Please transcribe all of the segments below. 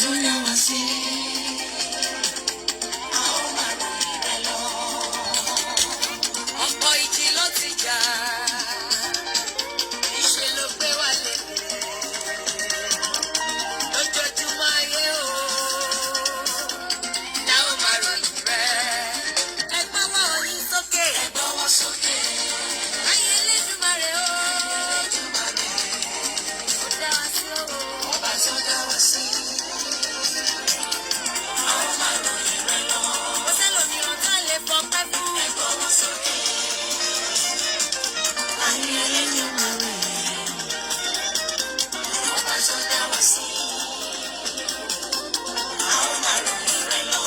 tó dá wa sí. A ó máa ròyìn rẹ lọ. Ọ̀pọ̀ ìjì ló ti jà. Ìṣe ló gbé wa lékè. Lójoojúmọ́ ayé o. La ó máa ròyìn rẹ. Ẹ gbọ́wọ́ yín sókè. Ẹ gbọ́wọ́ sókè. Ayé Elédùmarè o. Ó dá wa sí o. Ọba tó dá wa sí. A ó máa ròyìn rẹ lọ. Ó sẹ́lòmíràn tá lè fọpẹ́ fún. Ẹ gbọ́wọ́ sókè. Ayé Elédùmarè. Ọba tó dá wa sí. A ó máa ròyìn rẹ lọ.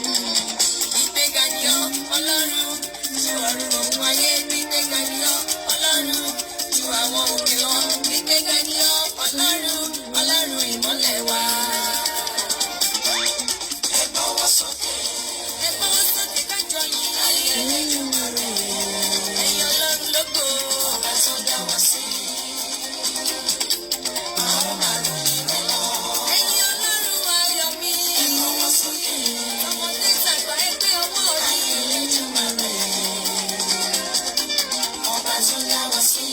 Ìgbéga ni ọ́, Ọlọ́run, ju ọ̀run òun ayé. Ìgbéga ni ọ́, Ọlọ́run, ju àwọn òkè lọ. Ìgbéga ni ọ́, Ọlọ́run, Ọlọ́run ìmọ́lẹ̀ wa. Ẹ gbọ́wọ́ sókè. Ẹ gbọ́wọ́ sókè kájọ yìn. Ayé Elédùmarè. Ẹ̀yin Ọlọ́run lógo. Ọba tó dá wa sí. A ó máa ròyìn rẹ lọ. Ẹ̀yin Ọlọ́run ayọ̀ mi. Ẹ gbọ́wọ́ sókè. Ọmọdé tàgbà ẹgbẹ́ ọwọ́ mi. Ayé Elédùmarè. Ọba tó dá wa sí.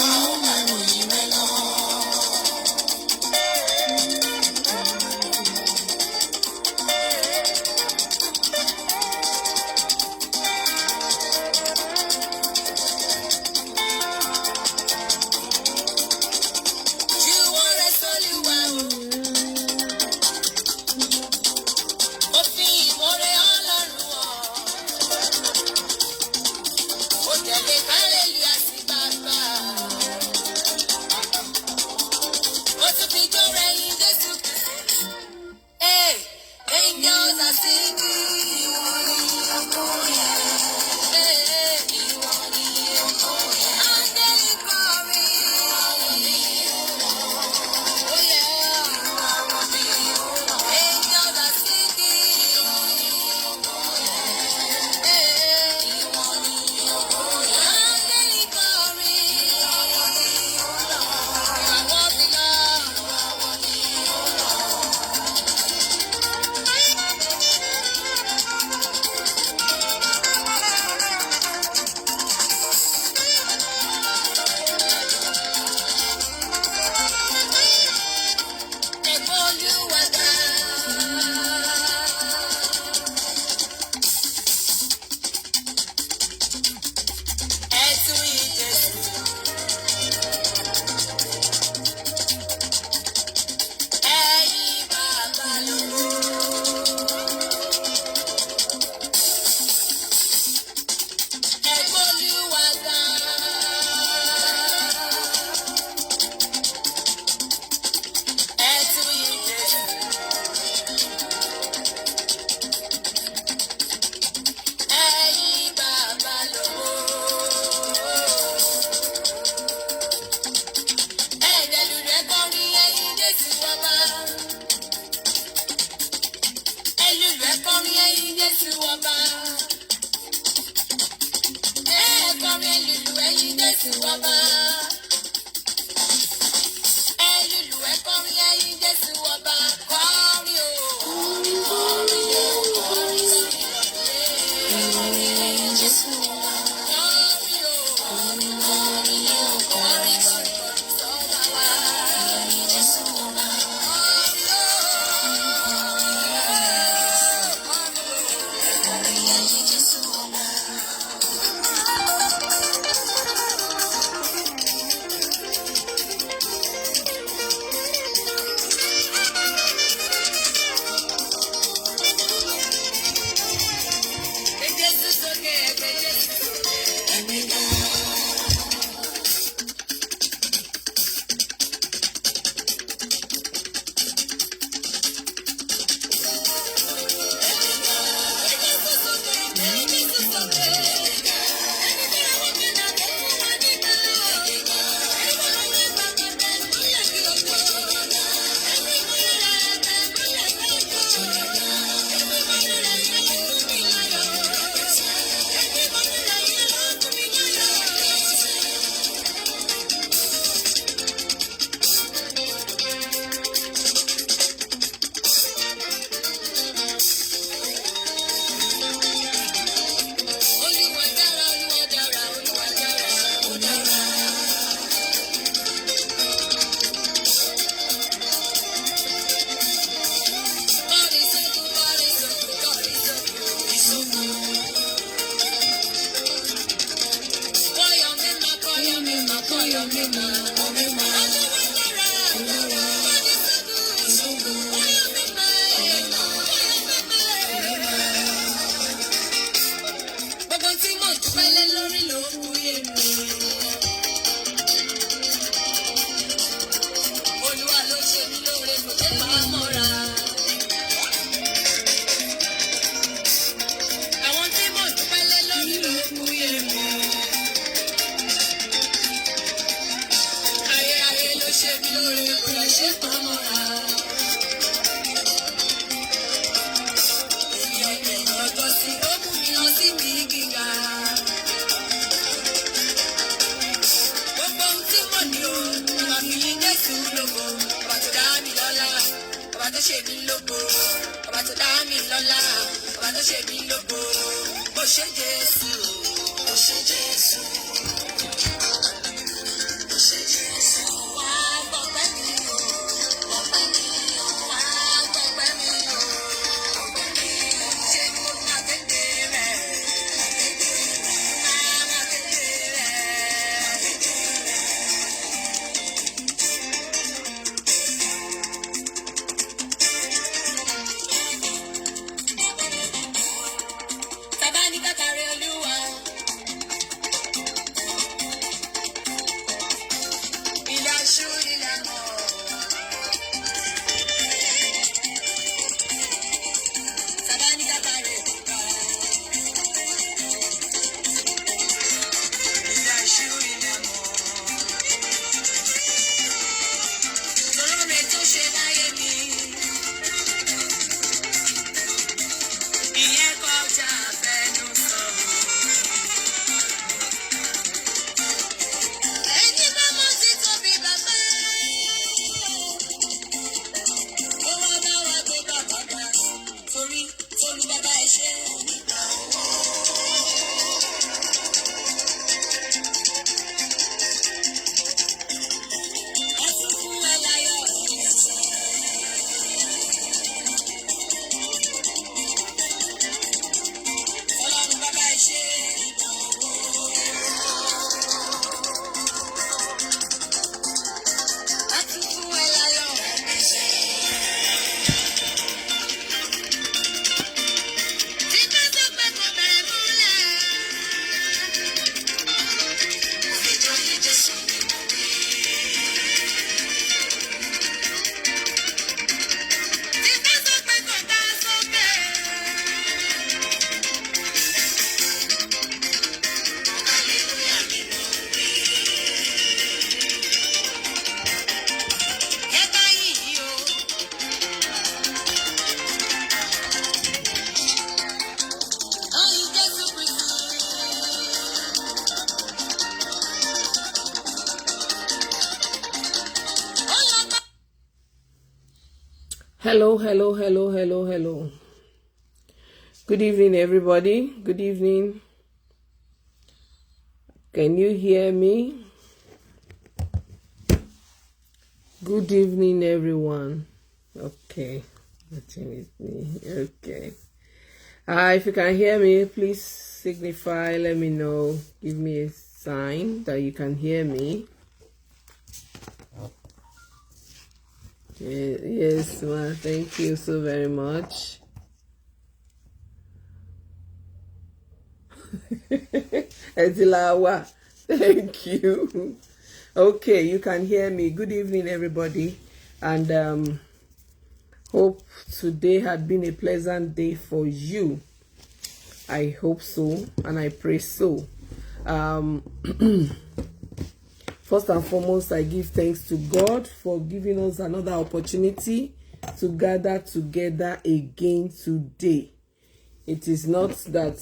A ó máa ròyìn rẹ lọ. Juwọ́ rẹ sólúwa o. Ó fi ìmoore Ọlọ́run hàn. Ó tẹ̀lé hallelujah sí bàbá. Ó tún fi jó rẹ̀yìn Jésù Kristi. Hey, angels are singing. Ìwọ ni ògo yẹn. Hey, ìwọ ni ògo yẹn. Áńgẹ́lì kọrin. Ìwọ ni oh yeah. Ìwọ ni angels are singing. Ìwọ ni ògo yẹn. Hey, ìwọ ni ògo yẹn. Áńgẹ́lì kọrin. Ìwọ ni ìràwọ̀ ti lọ. Ìwọ ni ẹ̀gbọ́n Olúwa ga. Ẹ tún yìn Jésù. Ẹ̀yin bàbá lógo. Ẹ̀gbọ́n Olúwa ga. Ẹ tún yìn Jésù. Ẹ̀yin bàbá lógo. Ẹ̀dẹ̀lù rẹ̀ kọrin ẹ̀yin Jésù ọba. Ẹ̀lù rẹ̀ kọrin ẹ̀yin Jésù ọba. Ẹ̀kọrin ẹ̀lùlù ẹ̀yin Jésù ọba. Ẹ̀lùlù ẹ̀kọrin ẹ̀yin Jésù ọba. Kọrin o. Kọrin o. Kọrin sí kọrin ẹ̀yin Jésù ọba. Kọrin o. Kọrin o. Kọrin sọ́ba wa. Ẹ̀yin Jésù ọba. Kọrin o. Kọrin ẹ̀yin Jésù ọba. ṣe mí lóore kò lè ṣe pamọ́ra. Ènìyàn ẹ̀yìn ọ̀tọ̀ sí ó mú mi lọ sí mi gíga. Gbogbo ohun tí mo ní o, màá fi yín Jésù lógo. Ọba tó dá mi lọ́lá, ọba tó ṣe mí lógo. Ọba tó dá mi lọ́lá, ọba tó ṣe mí lógo. Ó ṣe Jésù, ó ṣe Jésù. Hello. Good evening, everybody. Good evening. Can you hear me? Good evening, everyone. Okay. Nothing with me. Okay. If you can hear me, please signify. Let me know. Give me a sign that you can hear me. Yes, ma. Thank you so very much. Edilawa, thank you. Okay, you can hear me. Good evening, everybody, and hope today had been a pleasant day for you. I hope so, and I pray so. First and foremost, I give thanks to God for giving us another opportunity to gather together again today. It is not that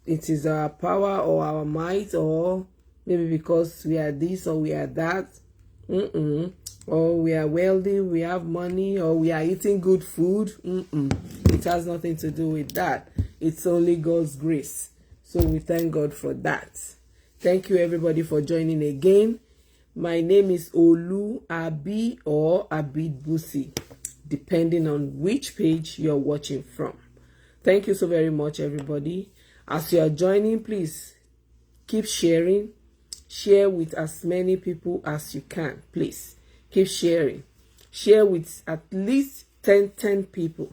it is our power or our might, or maybe because we are this or we are that, or we are wealthy, we have money, or we are eating good food. It has nothing to do with that. It's only God's grace. So we thank God for that. Thank you, everybody, for joining again. My name is Olu Abi or Abid Busi, depending on which page you're watching from. Thank you so very much, everybody. As you are joining, please keep sharing. Share with as many people as you can, please. Keep sharing. Share with at least 10 people.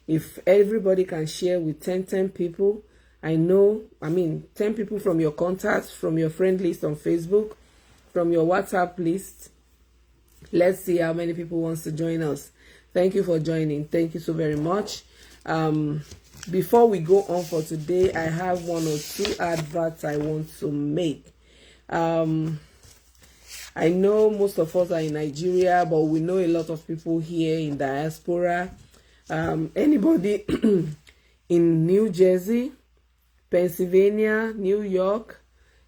If everybody can share with 10 people, 10 people from your contacts, from your friend list on Facebook, from your WhatsApp list. Let's see how many people wants to join us. Thank you for joining. Thank you so very much. Before we go on for today, I have one or two adverts I want to make. I I know most of us are in Nigeria, but we know a lot of people here in diaspora. Anybody in New Jersey, Pennsylvania, New York,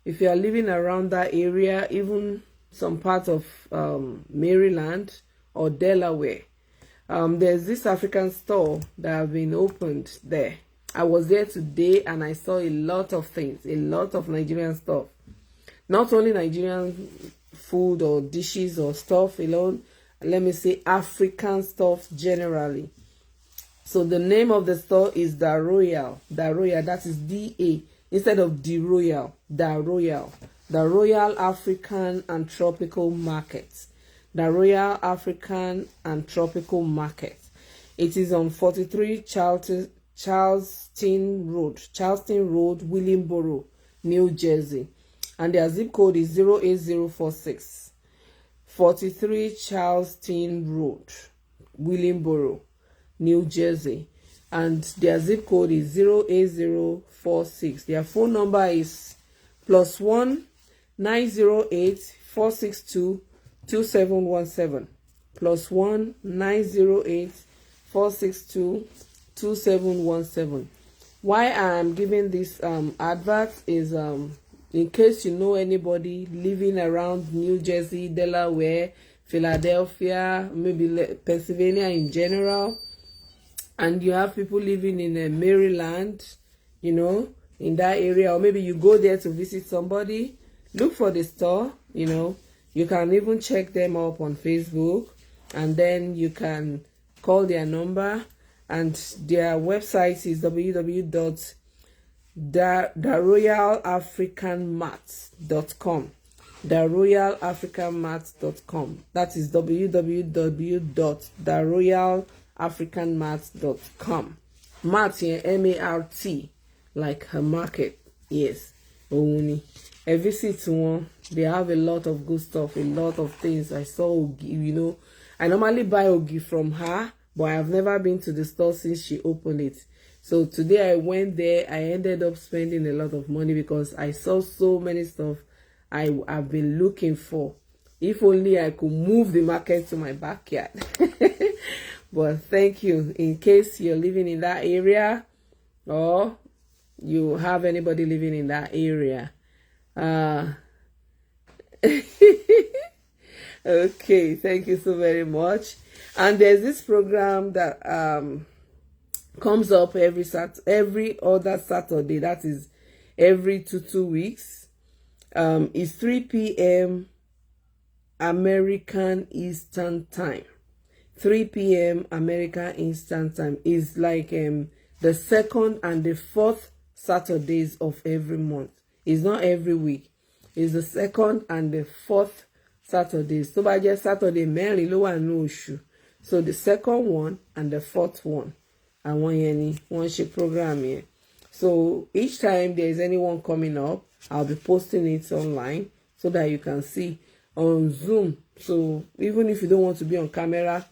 if you are living around that area, even some parts of Maryland or Delaware, there's this African store that have been opened there. I was there today and I saw a lot of things, a lot of Nigerian stuff. Not only Nigerian food or dishes or stuff alone, let me say African stuff generally. So the name of the store is Da Royal. Da Royal, that is D-A instead of the Royal. Da Royal. The Royal African and Tropical Market. The Royal African and Tropical Market. It is on 43 Charleston Road, Williamboro, New Jersey. And their zip code is 08046. 43 Charleston Road, Williamboro, New Jersey. And their zip code is 08046. Their phone number is +1 908 462 2717. +1 908 462 2717. Why I'm giving this advert is in case you know anybody living around New Jersey, Delaware, Philadelphia, maybe Pennsylvania in general, and you have people living in Maryland, you know, in that area, or maybe you go there to visit somebody, look for the store, you know. You can even check them up on Facebook, and then you can call their number, and their website is www.theroyalafricanmart.com. theroyalafricanmart.com. That is www.theroyalafricanmart.com. Mart here, M-A-R-T, like her market. Yes, only. I visit one. They have a lot of good stuff, a lot of things. I saw Ogi, you know. I normally buy Ogi from her, but I have never been to the store since she opened it. So today I went there. I ended up spending a lot of money because I saw so many stuff I've been looking for. If only I could move the market to my backyard. But thank you. In case you're living in that area or you have anybody living in that area. Okay, thank you so very much. And there's this program that comes up every other Saturday. That is every two weeks. It's 3 p.m. American Eastern Time. 3 p.m. American Eastern Time is like the second and the fourth Saturdays of every month. It's not every week. It's the second and the fourth Saturdays. So by just Saturday, mẹ́rin ló wà ní oṣù. So the second one and the fourth one. And one share program here. So each time there is anyone coming up, I'll be posting it online so that you can see on Zoom. So even if you don't want to be on camera,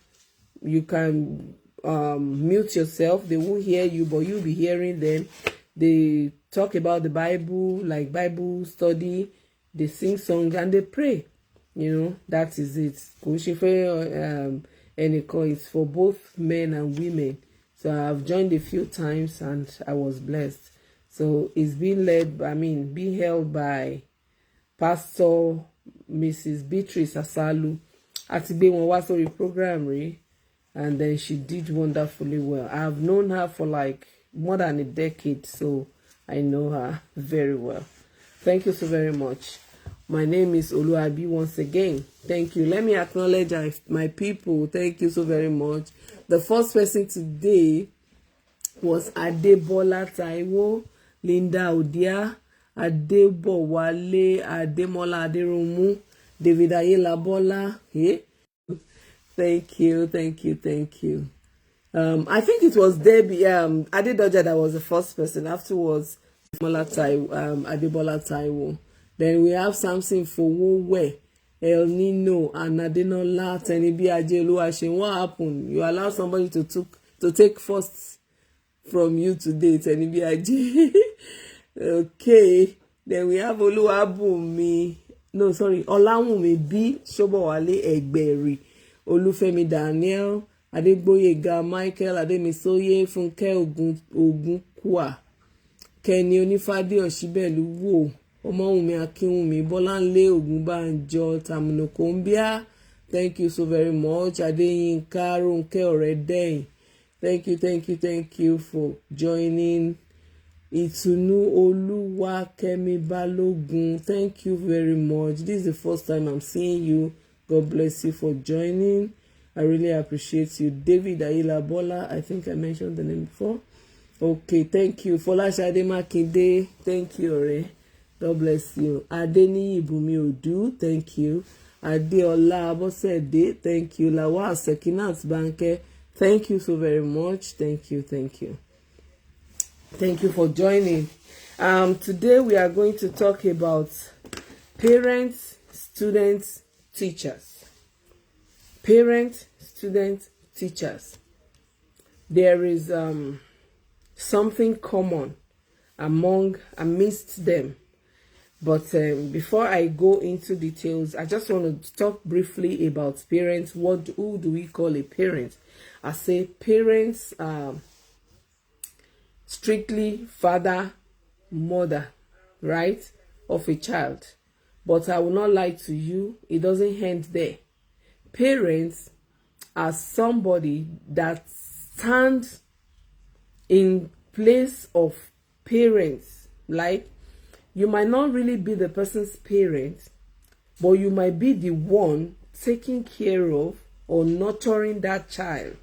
you can mute yourself. They won't hear you, but you'll be hearing them. They talk about the Bible, like Bible study. They sing songs and they pray. You know, that is it. It's for both men and women. So I've joined a few times and I was blessed. So it's being being held by Pastor Mrs. Beatrice Asalu. Àti gbé wọn wá sórí program rí, and then she did wonderfully well. I've known her for like more than a decade, so I know her very well. Thank you so very much. My name is Oluwabi once again. Thank you. Let me acknowledge my people. Thank you so very much. The first person today was Adebola Taiwo, Linda Odia, Adebowale, Ademola Aderomu, David Ayelabola. Hey? Thank you. I think it was Debbie Adedoja that was the first person. Afterwards, Adebola Taiwo. Then we have Samson Fowowe, El Nino, and Adenola Tenibi Ajeluashin. What happened? You allow somebody to take first from you today, Tenibi Aje. Okay. Then we have Oluwabumi no sorry, Ọláwùnmí B. Ṣóbọ̀wálé Ẹgbẹ̀rì, Olúfẹ́mi Daniel, Adégbóyèga Michael, Adémisóyè, Fúnkẹ́ Ògúnkúà, Kẹ́ni Onífádé Ọ̀ṣíbẹ̀lú Wò, Ọmọ́wùnmí Akínwùmí, Bọ́láńlé Ògúnbànjọ, Tàmùnùkọ́ńbíà. Thank you so very much. Adéyínká Rónkẹ́ Ọ̀rẹ́dẹ́yìn. Thank you for joining. Ìtùnú Olúwakẹ́mi Balógun. Thank you very much. This is the first time I'm seeing you. God bless you for joining. I really appreciate you. David Ayila-Bola, I think I mentioned the name before. Okay, thank you. Fọláṣadé Mákindé, thank you, ọ̀rẹ́. God bless you. Adéníyì Bùnmi Òdú, thank you. Adéọlá Abọ́sẹ̀dé, thank you. Lawal Sekinat Banke, thank you so very much. Thank you. Thank you for joining. Today we are going to talk about parents, students, teachers. Parents, students, teachers. There is something common amidst them. But before I go into details, I just want to talk briefly about parents. Who do we call a parent? I say parents strictly father, mother, right, of a child. But I will not lie to you, it doesn't end there. Parents are somebody that stands in place of parents. Like, you might not really be the person's parent, but you might be the one taking care of or nurturing that child.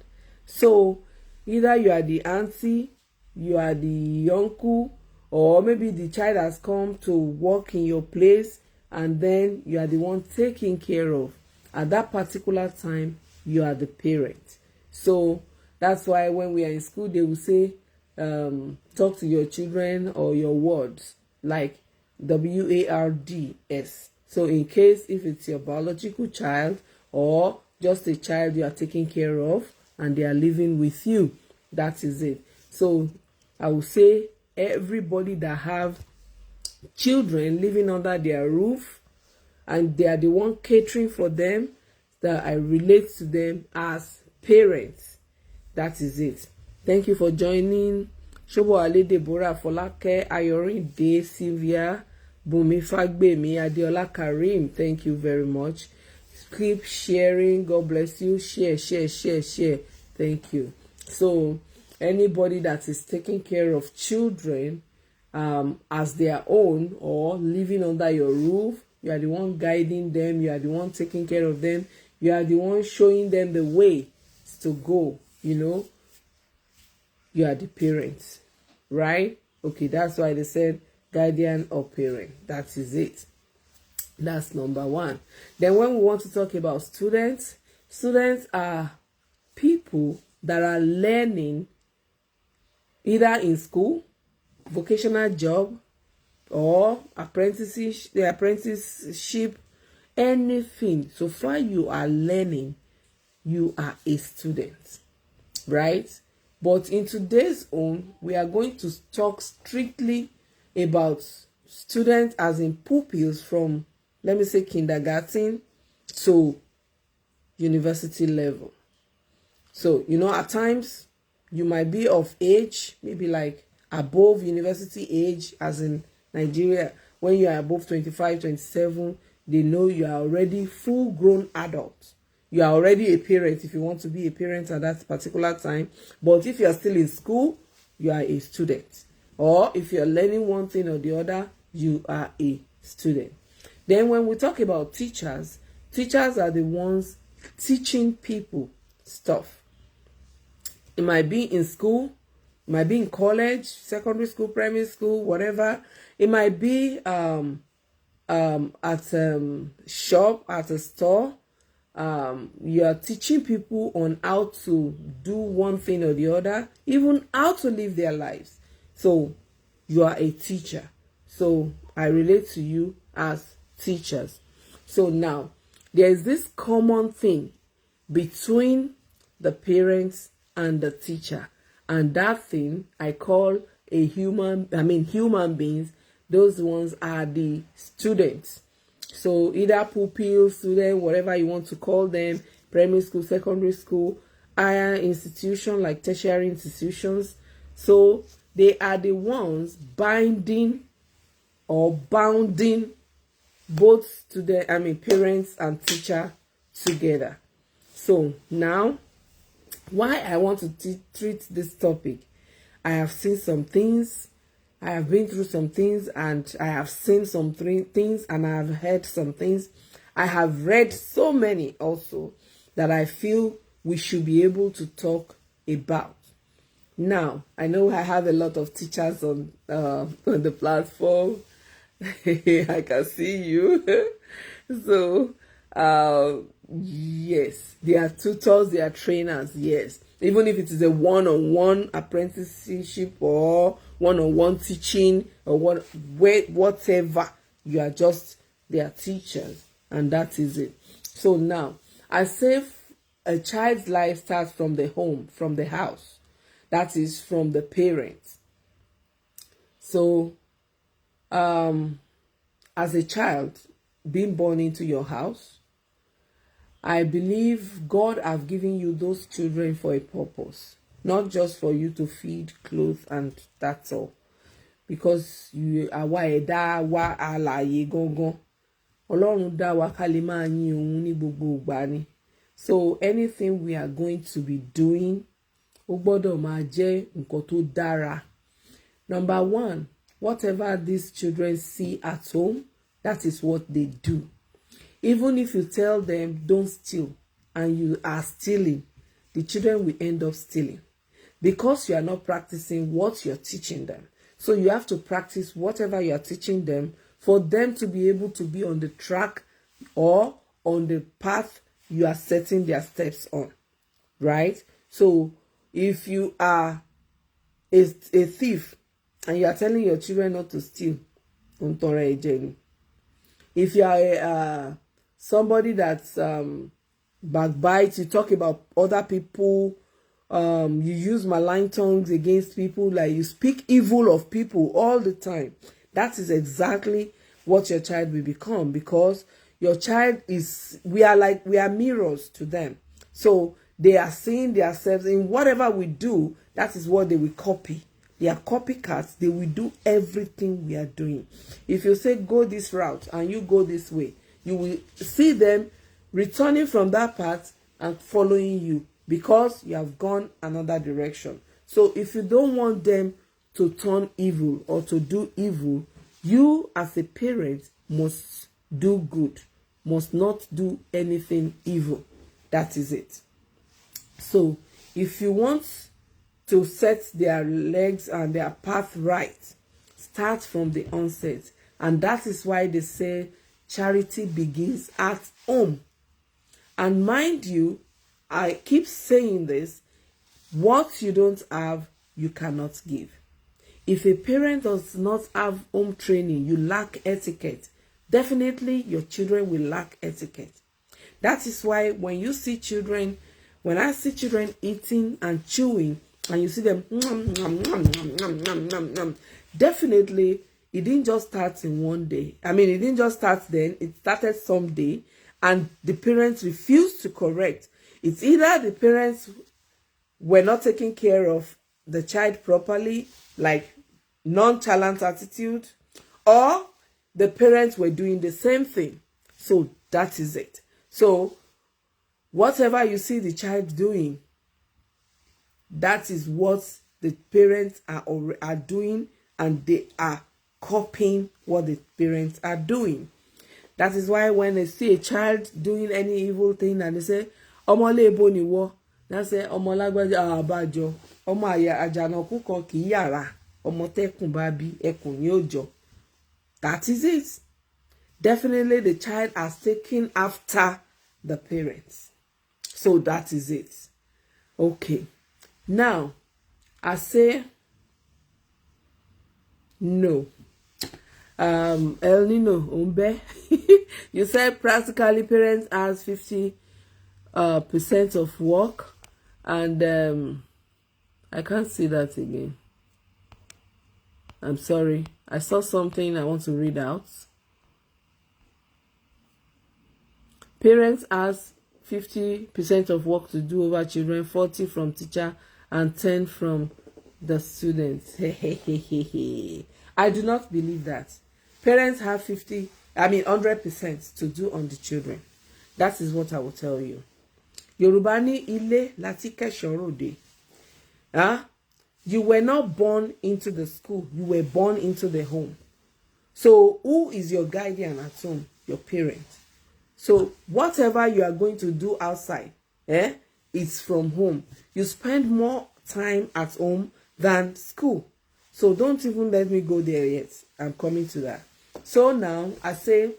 So either you are the auntie, you are the uncle, or maybe the child has come to work in your place and then you are the one taking care of. At that particular time, you are the parent. So that's why when we are in school, they will say, talk to your children or your words, like WARDS. So in case if it's your biological child or just a child you are taking care of and they are living with you, that is it. So I will say everybody that have children living under their roof and they are the one catering for them, that I relate to them as parents. That is it. Thank you for joining. Ṣóbọ̀wálé Deborah, Fọlákẹ́ Ayọ̀rìndé, Sylvia, Bùnmi Fágbèmí, Adéọlá Karim, thank you very much. Keep sharing. God bless you. Share. Thank you. So anybody that is taking care of children as their own or living under your roof, you are the one guiding them, you are the one taking care of them, you are the one showing them the way to go, you are the parents, right? Okay, that's why they said guardian or parent. That is it. That's number one. Then when we want to talk about students are people that are learning either in school, vocational job, or apprenticeship, anything. So far you are learning, you are a student, right? But in today's own, we are going to talk strictly about students as in pupils from, let me say, kindergarten to university level. So, at times you might be of age, maybe like above university age, as in Nigeria, when you are above 25, 27, they know you are already full-grown adult. You are already a parent if you want to be a parent at that particular time. But if you are still in school, you are a student. Or if you are learning one thing or the other, you are a student. Then when we talk about teachers are the ones teaching people stuff. It might be in school, it might be in college, secondary school, primary school, whatever. It might be at shop, at a store. You are teaching people on how to do one thing or the other, even how to live their lives. So you are a teacher. So I relate to you as teachers. So now there is this common thing between the parents and the teacher, and that thing I call human beings. Those ones are the students. So either pupil, student, whatever you want to call them, primary school, secondary school, higher institution like tertiary institutions. So they are the ones binding or bounding both student, parents and teacher together. So now, why I want to treat this topic, I have seen some things, I have been through some things, and I have seen some things, and I have heard some things. I have read so many also that I feel we should be able to talk about. Now, I know I have a lot of teachers on the platform. I can see you. So, yes, they are tutors, they are trainers, yes. Even if it is a one-on-one apprenticeship or one-on-one teaching or whatever, you are just their teachers, and that is it. So now, I say a child's life starts from the home, from the house. That is from the parents. So, as a child being born into your house, I believe God have given you those children for a purpose, not just for you to feed, clothe, and that's all. Because you are why da wa alaye gangan. Ọlọ́run dá wa ká lè máa yìn òun ní gbogbo ìgbà ni. So anything we are going to be doing, ó gbọ́dọ̀ máa jẹ́ nǹkan tó dára. Number one, whatever these children see at home, that is what they do. Even if you tell them don't steal and you are stealing, the children will end up stealing because you are not practicing what you're teaching them. So you have to practice whatever you are teaching them for them to be able to be on the track or on the path you are setting their steps on, right? So if you are a thief and you are telling your children not to steal, if you are somebody that's backbites, you talk about other people, you use malign tongues against people, like you speak evil of people all the time, that is exactly what your child will become, because your child is, we are mirrors to them. So they are seeing themselves in whatever we do. That is what they will copy. They are copycats. They will do everything we are doing. If you say go this route and you go this way, you will see them returning from that path and following you because you have gone another direction. So if you don't want them to turn evil or to do evil, you as a parent must do good, must not do anything evil. That is it. So if you want to set their legs and their path right, start from the onset. And that is why they say charity begins at home. And mind you, I keep saying this, what you don't have, you cannot give. If a parent does not have home training, you lack etiquette, definitely your children will lack etiquette. That is why when you see children, when I see children eating and chewing, and you see them, definitely, it didn't just start in one day. I mean, it didn't just start then. It started someday, and the parents refused to correct. It's either the parents were not taking care of the child properly, like nonchalant attitude, or the parents were doing the same thing. So that is it. So whatever you see the child doing, that is what the parents are doing, and they are copying what the parents are doing. That is why when they see a child doing any evil thing and they say, "Ọmọ lebo ni wo," they say, "Ọmọ lágbájá àbájọ, ọmọ àyà àjànàkú kan kì í yàrá, ọmọ tẹ́kùn bá bí ẹkùn ni ó jọ." That is it. Definitely the child has taken after the parents. So that is it. Okay. Now, I say no. El Nino Umbe, you said practically parents has 50% of work, and I can't see that again. I'm sorry. I saw something I want to read out. Parents has 50% of work to do over children, 40 from teacher, and 10 from the students. I do not believe that. Parents have 100% to do on the children. That is what I will tell you. Yorùbá ní ilé láti kẹ́ṣọ̀ọ́ ròde. You were not born into the school. You were born into the home. So who is your guardian at home? Your parent. So whatever you are going to do outside, it's from home. You spend more time at home than school. So don't even let me go there yet. I'm coming to that. So now I say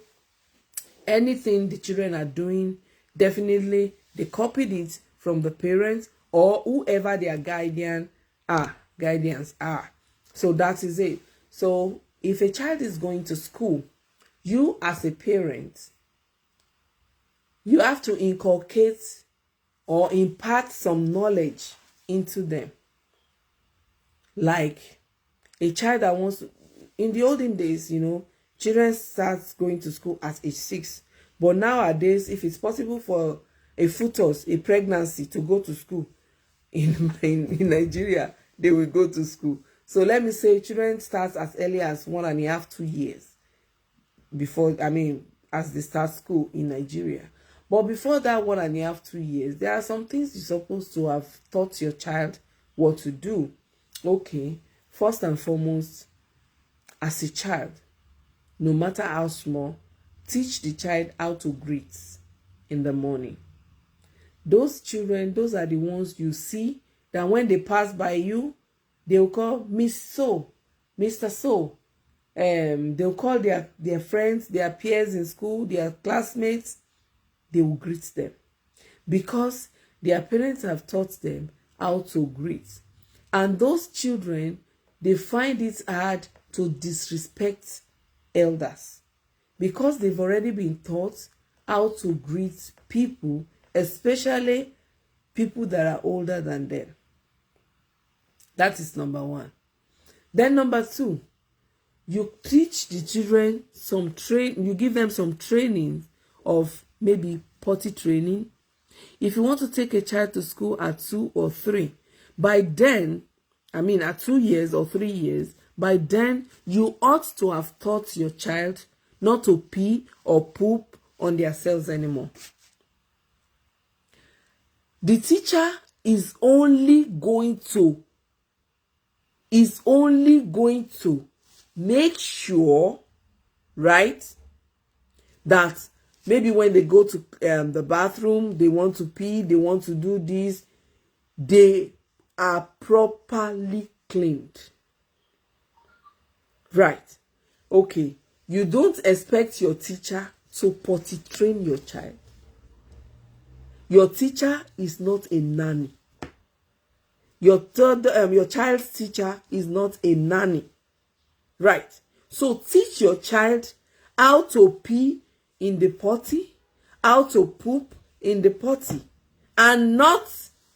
anything the children are doing, definitely they copied it from the parents or whoever their guardians are. So that is it. So if a child is going to school, you as a parent, you have to inculcate or impart some knowledge into them. Like a child that wants to, in the olden days, children start going to school at age 6. But nowadays, if it's possible for a fetus, a pregnancy to go to school in Nigeria, they will go to school. So let me say children start as early as 1.5, 2 years before, as they start school in Nigeria. But before that 1.5, 2 years, there are some things you're supposed to have taught your child what to do. Okay, first and foremost, as a child, no matter how small, teach the child how to greet in the morning. Those children, those are the ones you see that when they pass by you, they'll call Miss So, Mr. So. They'll call their friends, their peers in school, their classmates. They will greet them because their parents have taught them how to greet. And those children, they find it hard to disrespect elders because they've already been taught how to greet people, especially people that are older than them. That is number one. Then number two, you teach the children you give them some training of maybe potty training. If you want to take a child to school at 2 or 3, by then, at 2 years or 3 years, by then you ought to have taught your child not to pee or poop on themselves anymore. The teacher is only going to make sure, right, that maybe when they go to the bathroom, they want to pee, they want to do this, they are properly cleaned. Right. Okay. You don't expect your teacher to potty train your child. Your teacher is not a nanny. Your child's teacher is not a nanny. Right. So teach your child how to pee in the potty, how to poop in the potty, and not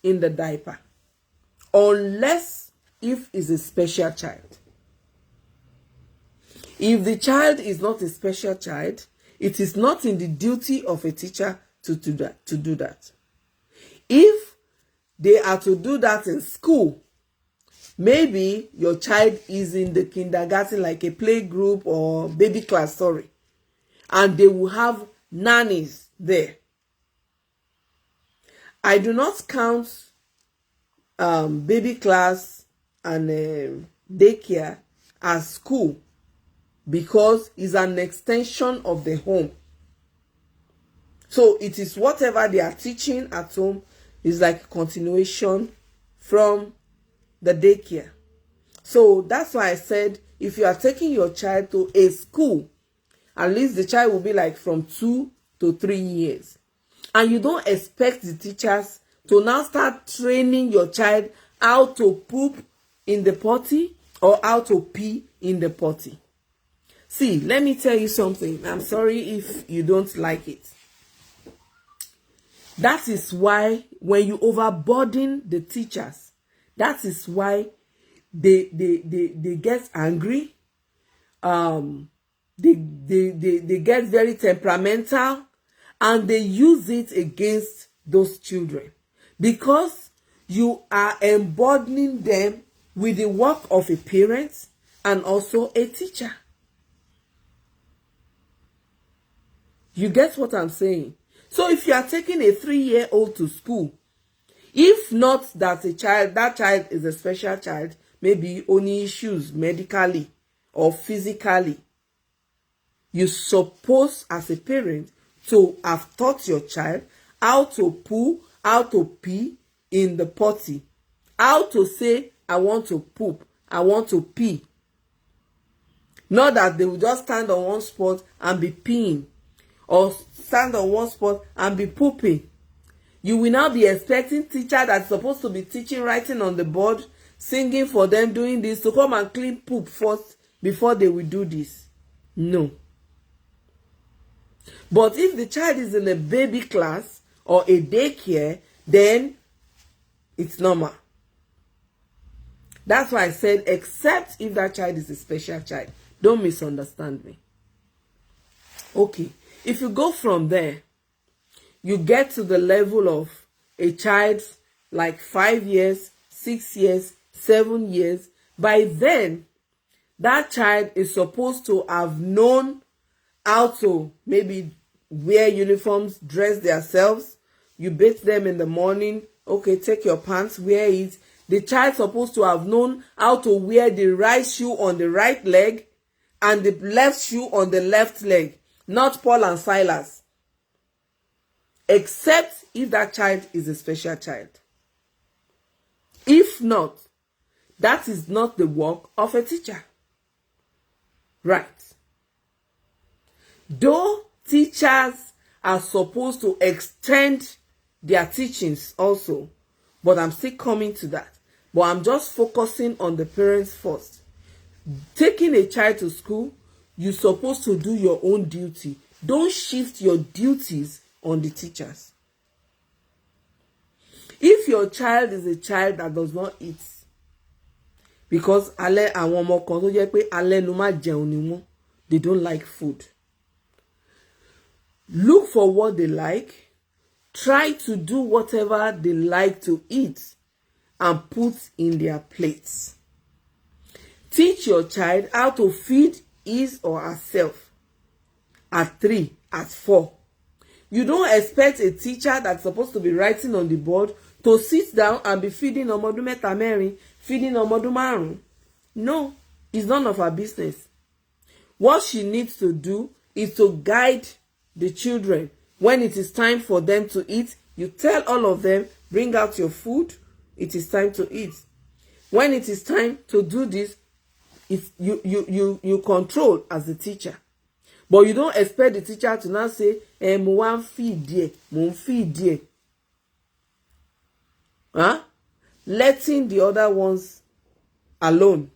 in the diaper. Unless if it's a special child. If the child is not a special child, it is not in the duty of a teacher to do that. If they are to do that in school, maybe your child is in the kindergarten, like a play group or baby class, and they will have nannies there. I do not count baby class and daycare as school because it's an extension of the home. So it is whatever they are teaching at home is like a continuation from the daycare. So that's why I said if you are taking your child to a school, at least the child will be like from 2 to 3 years. And you don't expect the teachers to now start training your child how to poop in the potty or how to pee in the potty. See, let me tell you something. I'm sorry if you don't like it. That is why when you overburden the teachers, that is why they get angry. They get very temperamental, and they use it against those children because you are embodying them with the work of a parent and also a teacher. You get what I'm saying? So if you are taking a 3-year-old to school, if not that that child is a special child, maybe only issues medically or physically, you suppose as a parent to have taught your child how to poo, how to pee in the potty, how to say, I want to poop, I want to pee. Not that they will just stand on one spot and be peeing, or stand on one spot and be pooping. You will now be expecting teacher that's supposed to be teaching writing on the board, singing for them, doing this, to come and clean poop first before they will do this. No. But if the child is in a baby class or a daycare, then it's normal. That's why I said, except if that child is a special child. Don't misunderstand me. Okay. If you go from there, you get to the level of a child like 5 years, 6 years, 7 years. By then, that child is supposed to have known how to maybe wear uniforms, dress themselves. You bathe them in the morning. Okay, take your pants, wear it. The child supposed to have known how to wear the right shoe on the right leg and the left shoe on the left leg. Not Paul and Silas. Except if that child is a special child. If not, that is not the work of a teacher. Right. Though teachers are supposed to extend their teachings also, but I'm still coming to that. But I'm just focusing on the parents first. Taking a child to school, you're supposed to do your own duty. Don't shift your duties on the teachers. If your child is a child that does not eat, because alẹ́ àwọn ọmọ kan tó jẹ́ pé alẹ́ ló má jẹun ni wọ́n, they don't like food. Look for what they like. Try to do whatever they like to eat and put in their plates. Teach your child how to feed his or herself at 3, at 4. You don't expect a teacher that's supposed to be writing on the board to sit down and be feeding ọmọdún mẹ́ta mẹ́rin, feeding ọmọdún márùn. No, it's none of her business. What she needs to do is to guide the children. When it is time for them to eat, you tell all of them, bring out your food, it is time to eat. When it is time to do this, you control as the teacher. But you don't expect the teacher to now say, mo wan feed there, mo feed there. Letting the other ones alone.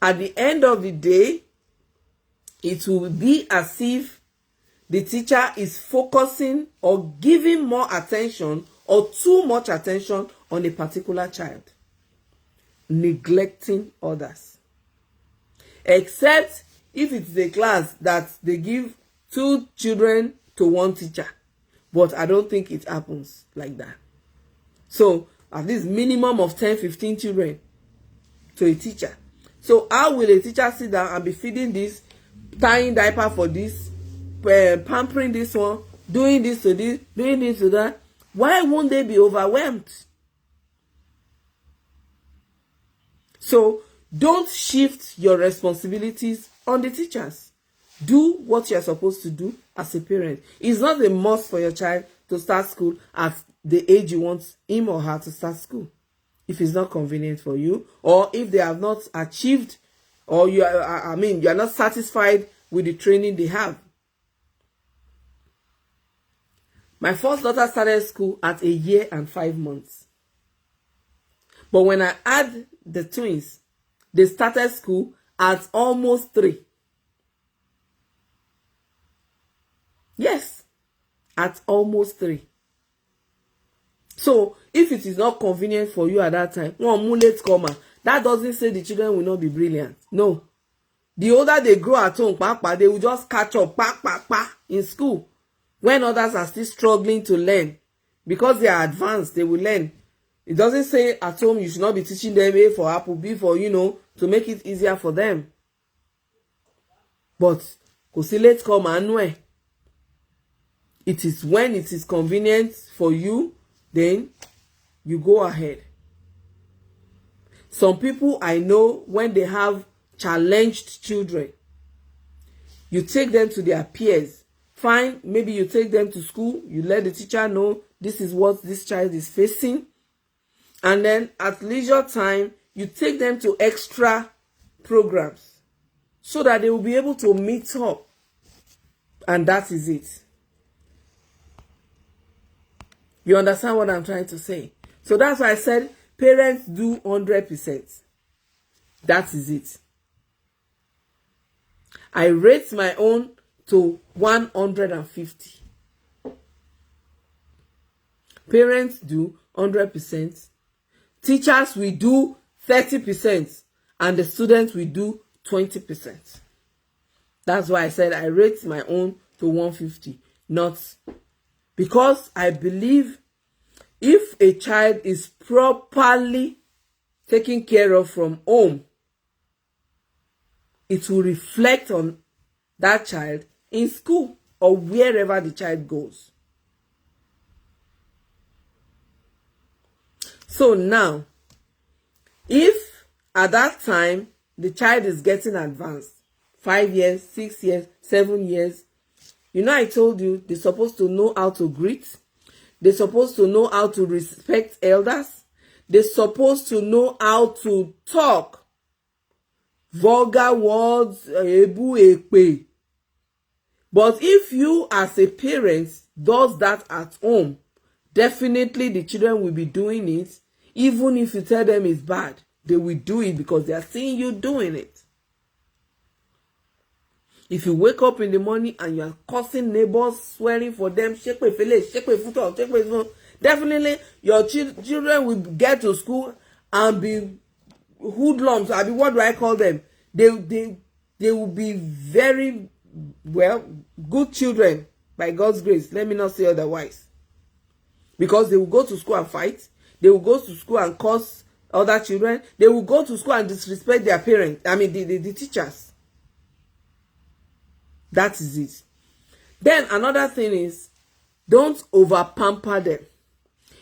At the end of the day, it will be as if the teacher is focusing or giving more attention or too much attention on a particular child, neglecting others. Except if it's a class that they give 2 children to 1 teacher. But I don't think it happens like that. So at least minimum of 10-15 children to a teacher. So how will a teacher sit down and be feeding this, tying diaper for this, pampering this one, doing this to this, doing this to that? Why won't they be overwhelmed? So don't shift your responsibilities on the teachers. Do what you're supposed to do as a parent. It's not a must for your child to start school at the age you want him or her to start school. If it's not convenient for you, or if they have not achieved, or you are not satisfied with the training they have. My first daughter started school at 1 year and 5 months. But when I add the twins, they started school at almost 3. Yes, at almost 3. So, if it is not convenient for you at that time, one late comer, that doesn't say the children will not be brilliant. No. The older they grow at home, they will just catch up in school. when others are still struggling to learn. Because they are advanced, they will learn. It doesn't say at home you should not be teaching them A for apple, B for, to make it easier for them. But kò sí late come anywhere. It is when it is convenient for you, then you go ahead. Some people I know, when they have challenged children, you take them to their peers. Fine, maybe you take them to school, you let the teacher know this is what this child is facing. And then at leisure time, you take them to extra programs so that they will be able to meet up. And that is it. You understand what I'm trying to say? So that's why I said parents do 100%. That is it. I rate my own to 150. Parents do 100%. Teachers will do 30%. And the students will do 20%. That's why I said I rate my own to 150. Not because I believe if a child is properly taken care of from home, it will reflect on that child in school or wherever the child goes. So now, if at that time the child is getting advanced, 5 years, 6 years, 7 years, I told you they're supposed to know how to greet. They're supposed to know how to respect elders. They're supposed to know how to talk. Vulgar words, ebu, ekpe. But if you as a parent does that at home, definitely the children will be doing it. Even if you tell them it's bad, they will do it because they are seeing you doing it. If you wake up in the morning and you are cursing neighbors, swearing for them, definitely your children will get to school and be hoodlums. I mean, what do I call them? They will be very, good children by God's grace. Let me not say otherwise. Because they will go to school and fight. They will go to school and curse other children. They will go to school and disrespect their parents. I mean, the teachers. That is it. Then another thing is, don't over pamper them.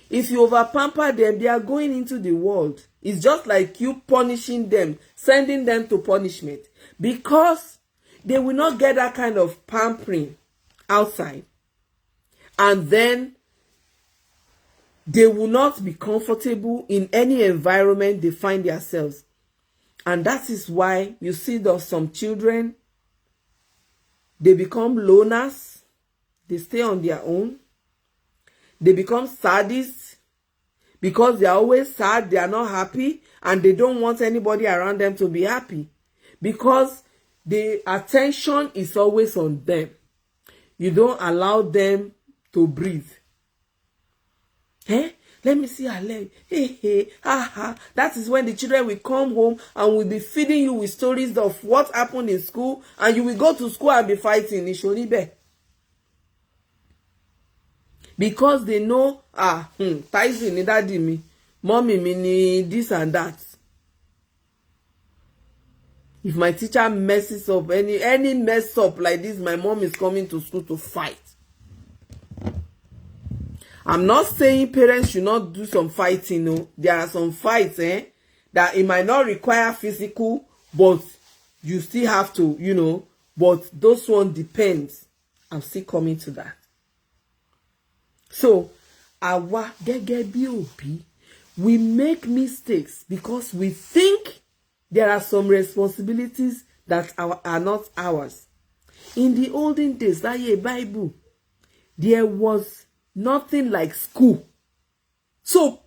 If you over pamper them, they are going into the world. It's just like you punishing them, sending them to punishment, because they will not get that kind of pampering outside. And then they will not be comfortable in any environment they find themselves. And that is why you see that some children, they become loners. They stay on their own. They become sadists because they are always sad. They are not happy. And they don't want anybody around them to be happy. Because the attention is always on them. You don't allow them to breathe. Let me see her leg. That is when the children will come home and will be feeding you with stories of what happened in school, and you will go to school and be fighting. Because they know, Tyson ni daddy mi, mommy mi ni this and that. If my teacher messes up, any mess up like this, my mom is coming to school to fight. I'm not saying parents should not do some fighting. No, there are some fights that it might not require physical, but you still have to, but those one depends. I'm still coming to that. So, àwa gẹ́gẹ́ bí òbí, we make mistakes because we think there are some responsibilities that are not ours. In the olden days, láyé Bible, there was nothing like school. So,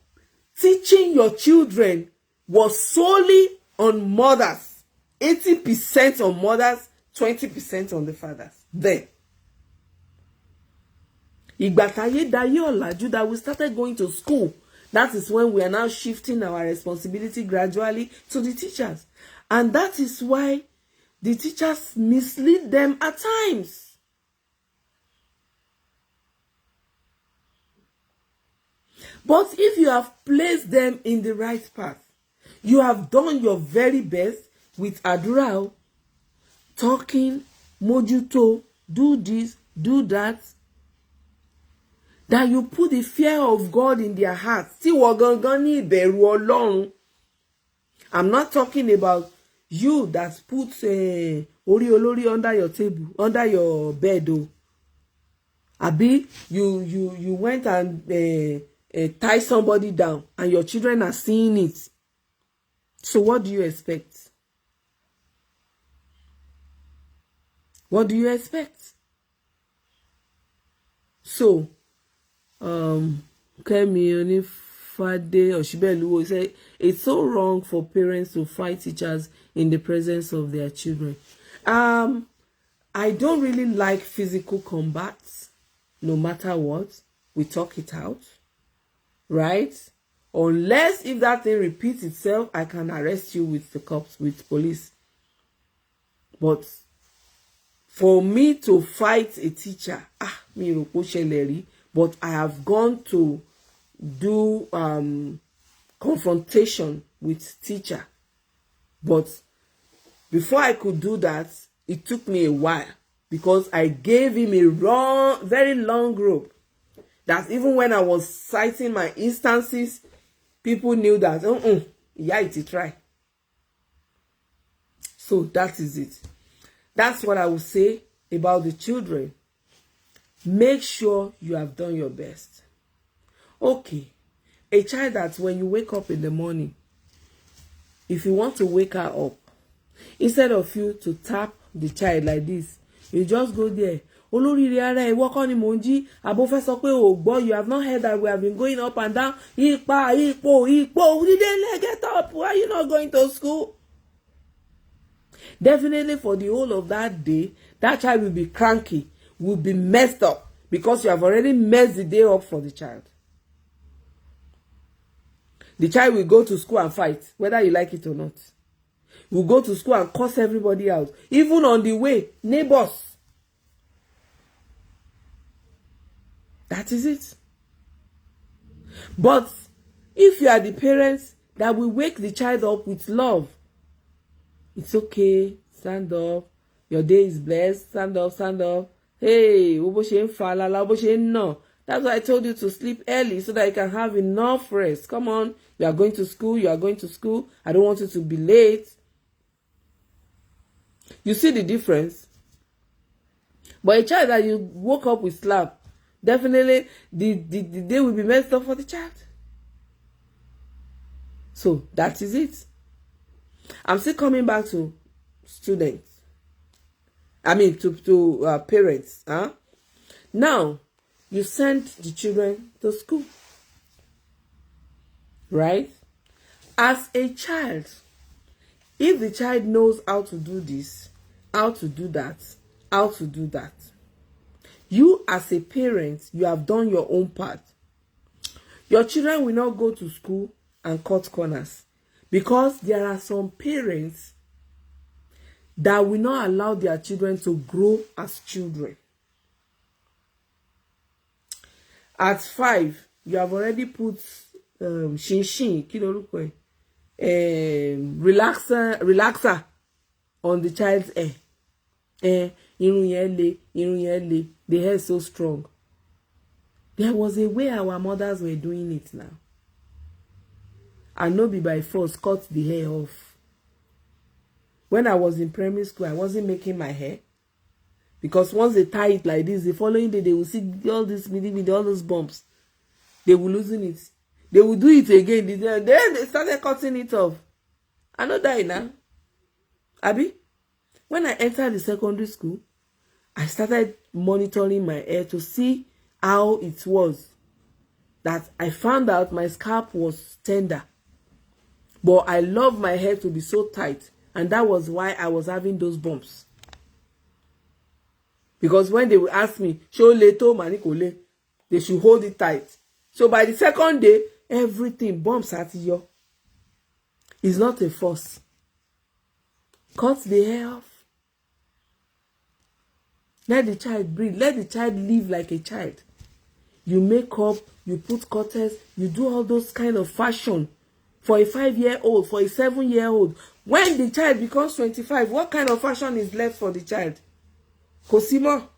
teaching your children was solely on mothers. 80% on mothers, 20% on the fathers. Then, ìgbà táyé dayé ọ̀làjú that we started going to school, that is when we are now shifting our responsibility gradually to the teachers. And that is why the teachers mislead them at times. But if you have placed them in the right path, you have done your very best with àdúrà, talking, mójútó, do this, do that, that you put the fear of God in their hearts. Tí wọ́n gangan ní ìbẹ̀rù Ọlọ́run. I'm not talking about you that put orí olórí under your table, under your bed. Abi, you went and tie somebody down and your children are seeing it. So what do you expect? What do you expect? So, Kemi Onifade Oshibelu said, it's so wrong for parents to fight teachers in the presence of their children. I don't really like physical combat. No matter what, we talk it out, right? Unless if that thing repeats itself, I can arrest you with the cops, with police. But for me to fight a teacher, but I have gone to do confrontation with teacher. But before I could do that, it took me a while because I gave him a very long rope. That even when I was citing my instances, people knew that, yeah, it try. So that is it. That's what I will say about the children. Make sure you have done your best. Okay, a child that when you wake up in the morning, if you want to wake her up, instead of you to tap the child like this, you just go there. Olóríire ara ẹ ìwọ kọ́ ni mò ń jí. Àbó fẹ́ sọ pé o gbọ́, you have not heard that we have been going up and down. Ipò, get up. Why are you not going to school? Definitely for the whole of that day, that child will be cranky, will be messed up because you have already messed the day up for the child. The child will go to school and fight, whether you like it or not. Will go to school and curse everybody out. Even on the way, neighbors. That is it. But if you are the parents that will wake the child up with love, it's okay, stand up, your day is blessed, stand up, stand up. Hey, that's why I told you to sleep early so that you can have enough rest. Come on, you are going to school, you are going to school. I don't want you to be late. You see the difference? But a child that you woke up with slap, definitely the day will be messed up for the child. So that is it. I'm still coming back to students. I mean to parents. Now, you send the children to school. Right? As a child, if the child knows how to do this, how to do that, how to do that, you as a parent, you have done your own part. Your children will not go to school and cut corners because there are some parents that will not allow their children to grow as children. At 5, you have already put relaxer on the child's hair. The hair is so strong. There was a way our mothers were doing it now. And no be by force cut the hair off. When I was in primary school, I wasn't making my hair. Because once they tie it like this, the following day, they will see all this, all those bumps. They will loosen it. They will do it again. Then they started cutting it off. I know that now. Abi, when I entered the secondary school, I started monitoring my hair to see how it was. That I found out my scalp was tender. But I love my hair to be so tight. And that was why I was having those bumps. Because when they would ask me, show leto manikole, they should hold it tight. So by the second day, everything bumps at you. It's not a force. Cut the hair off. Let the child breathe. Let the child live like a child. You make up you put cutters, you do all those kind of fashion for a 5-year-old, for a 7-year-old. When the child becomes 25, what kind of fashion is left for the child? Cosimo.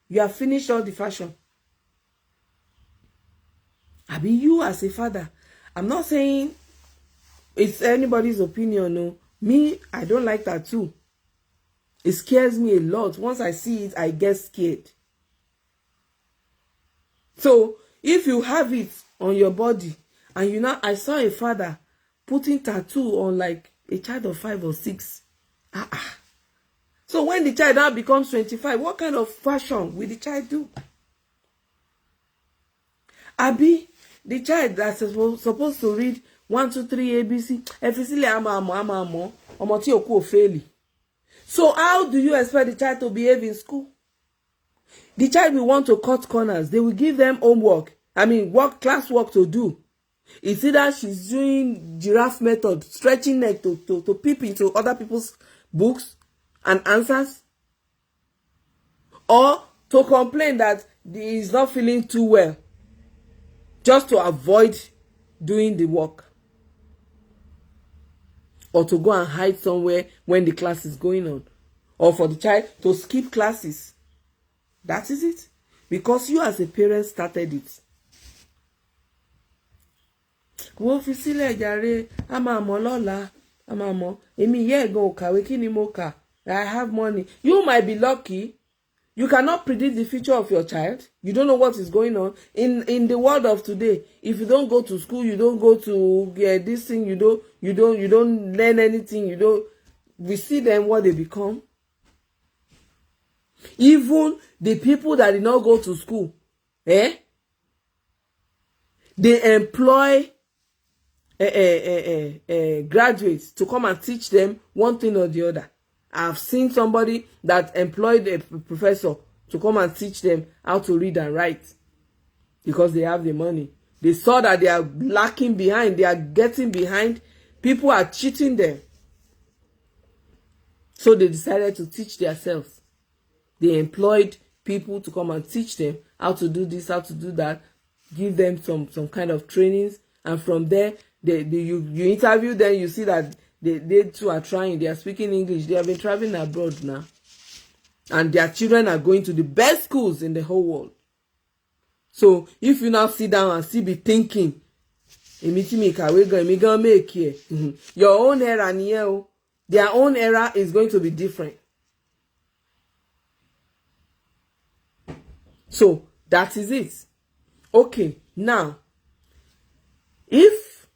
You have finished all the fashion. Abi, you as a father, I'm not saying it's anybody's opinion, no. Me, I don't like that too. It scares me a lot. Once I see it, I get scared. So, if you have it on your body, and you know, I saw a father putting tattoo on like a child of 5 or 6. So when the child now becomes 25, what kind of fashion will the child do? Abi, the child that's supposed to read 1, 2, 3 ABC, so how do you expect the child to behave in school? The child will want to cut corners. They will give them homework. Class work to do. It's either she's doing giraffe method, stretching neck to peep into other people's books and answers, or to complain that he is not feeling too well, just to avoid doing the work, or to go and hide somewhere when the class is going on, or for the child to skip classes. That is it, because you as a parent started it. Wo fi sílẹ̀ jàre, a máa mọ̀ lọ́la, a máa mọ̀. Èmi ìyá ẹ̀gan ò kàwé, kí ni mo kà? I have money. You might be lucky. You cannot predict the future of your child. You don't know what is going on in the world of today. If you don't go to school, you don't go to this thing. You don't learn anything. We see them what they become. Even the people that did not go to school, they employ graduates to come and teach them one thing or the other. I've seen somebody that employed a professor to come and teach them how to read and write because they have the money. They saw that they are lacking behind. They are getting behind. People are cheating them. So they decided to teach themselves. They employed people to come and teach them how to do this, how to do that, give them some kind of trainings. And from there, you interview them, you see that they too are trying. They are speaking English. They have been traveling abroad now. And their children are going to the best schools in the whole world. So if you now sit down and still be thinking, your own era, their own era is going to be different. So that is it. Okay, now, if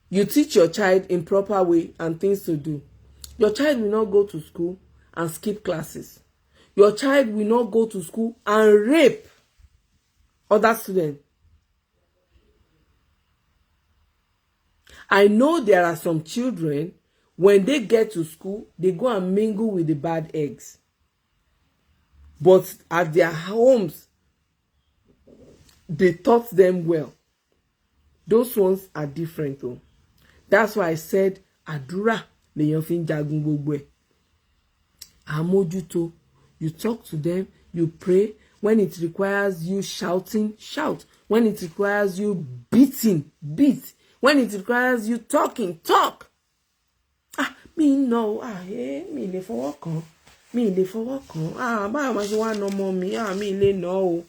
you teach your child in proper way and things to do, your child will not go to school and skip classes. Your child will not go to school and rape other students. I know there are some children, when they get to school, they go and mingle with the bad eggs. But at their homes, they taught them well. Those ones are different though. That's why I said, àdúrà lèyàn fi ń jagun gbogbo ẹ̀. Àmójútó, you talk to them, you pray. When it requires you shouting, shout. When it requires you beating, beat. When it requires you talking, talk. Mi lè fọwọ́ kàn. Báwo ma ṣe wá nà ọmọ mi? Mi lè nà o.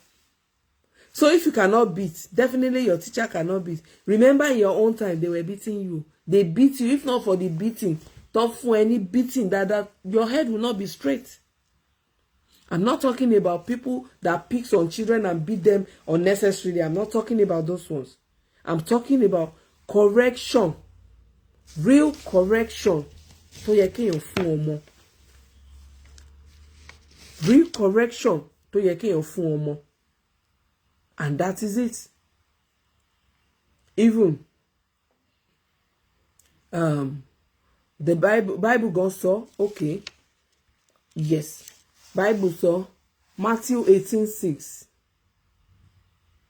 So if you cannot beat, definitely your teacher cannot beat. Remember in your own time, they were beating you. They beat you. If not for the beating, not for any beating, that your head will not be straight. I'm not talking about people that picks on children and beat them unnecessarily. I'm not talking about those ones. I'm talking about correction. Real correction. Tó yẹ kéèyàn fún ọmọ. Real correction. Tó yẹ kéèyàn fún ọmọ. And that is it. Even the Bible God saw, okay. Yes. Bible saw Matthew 18:6.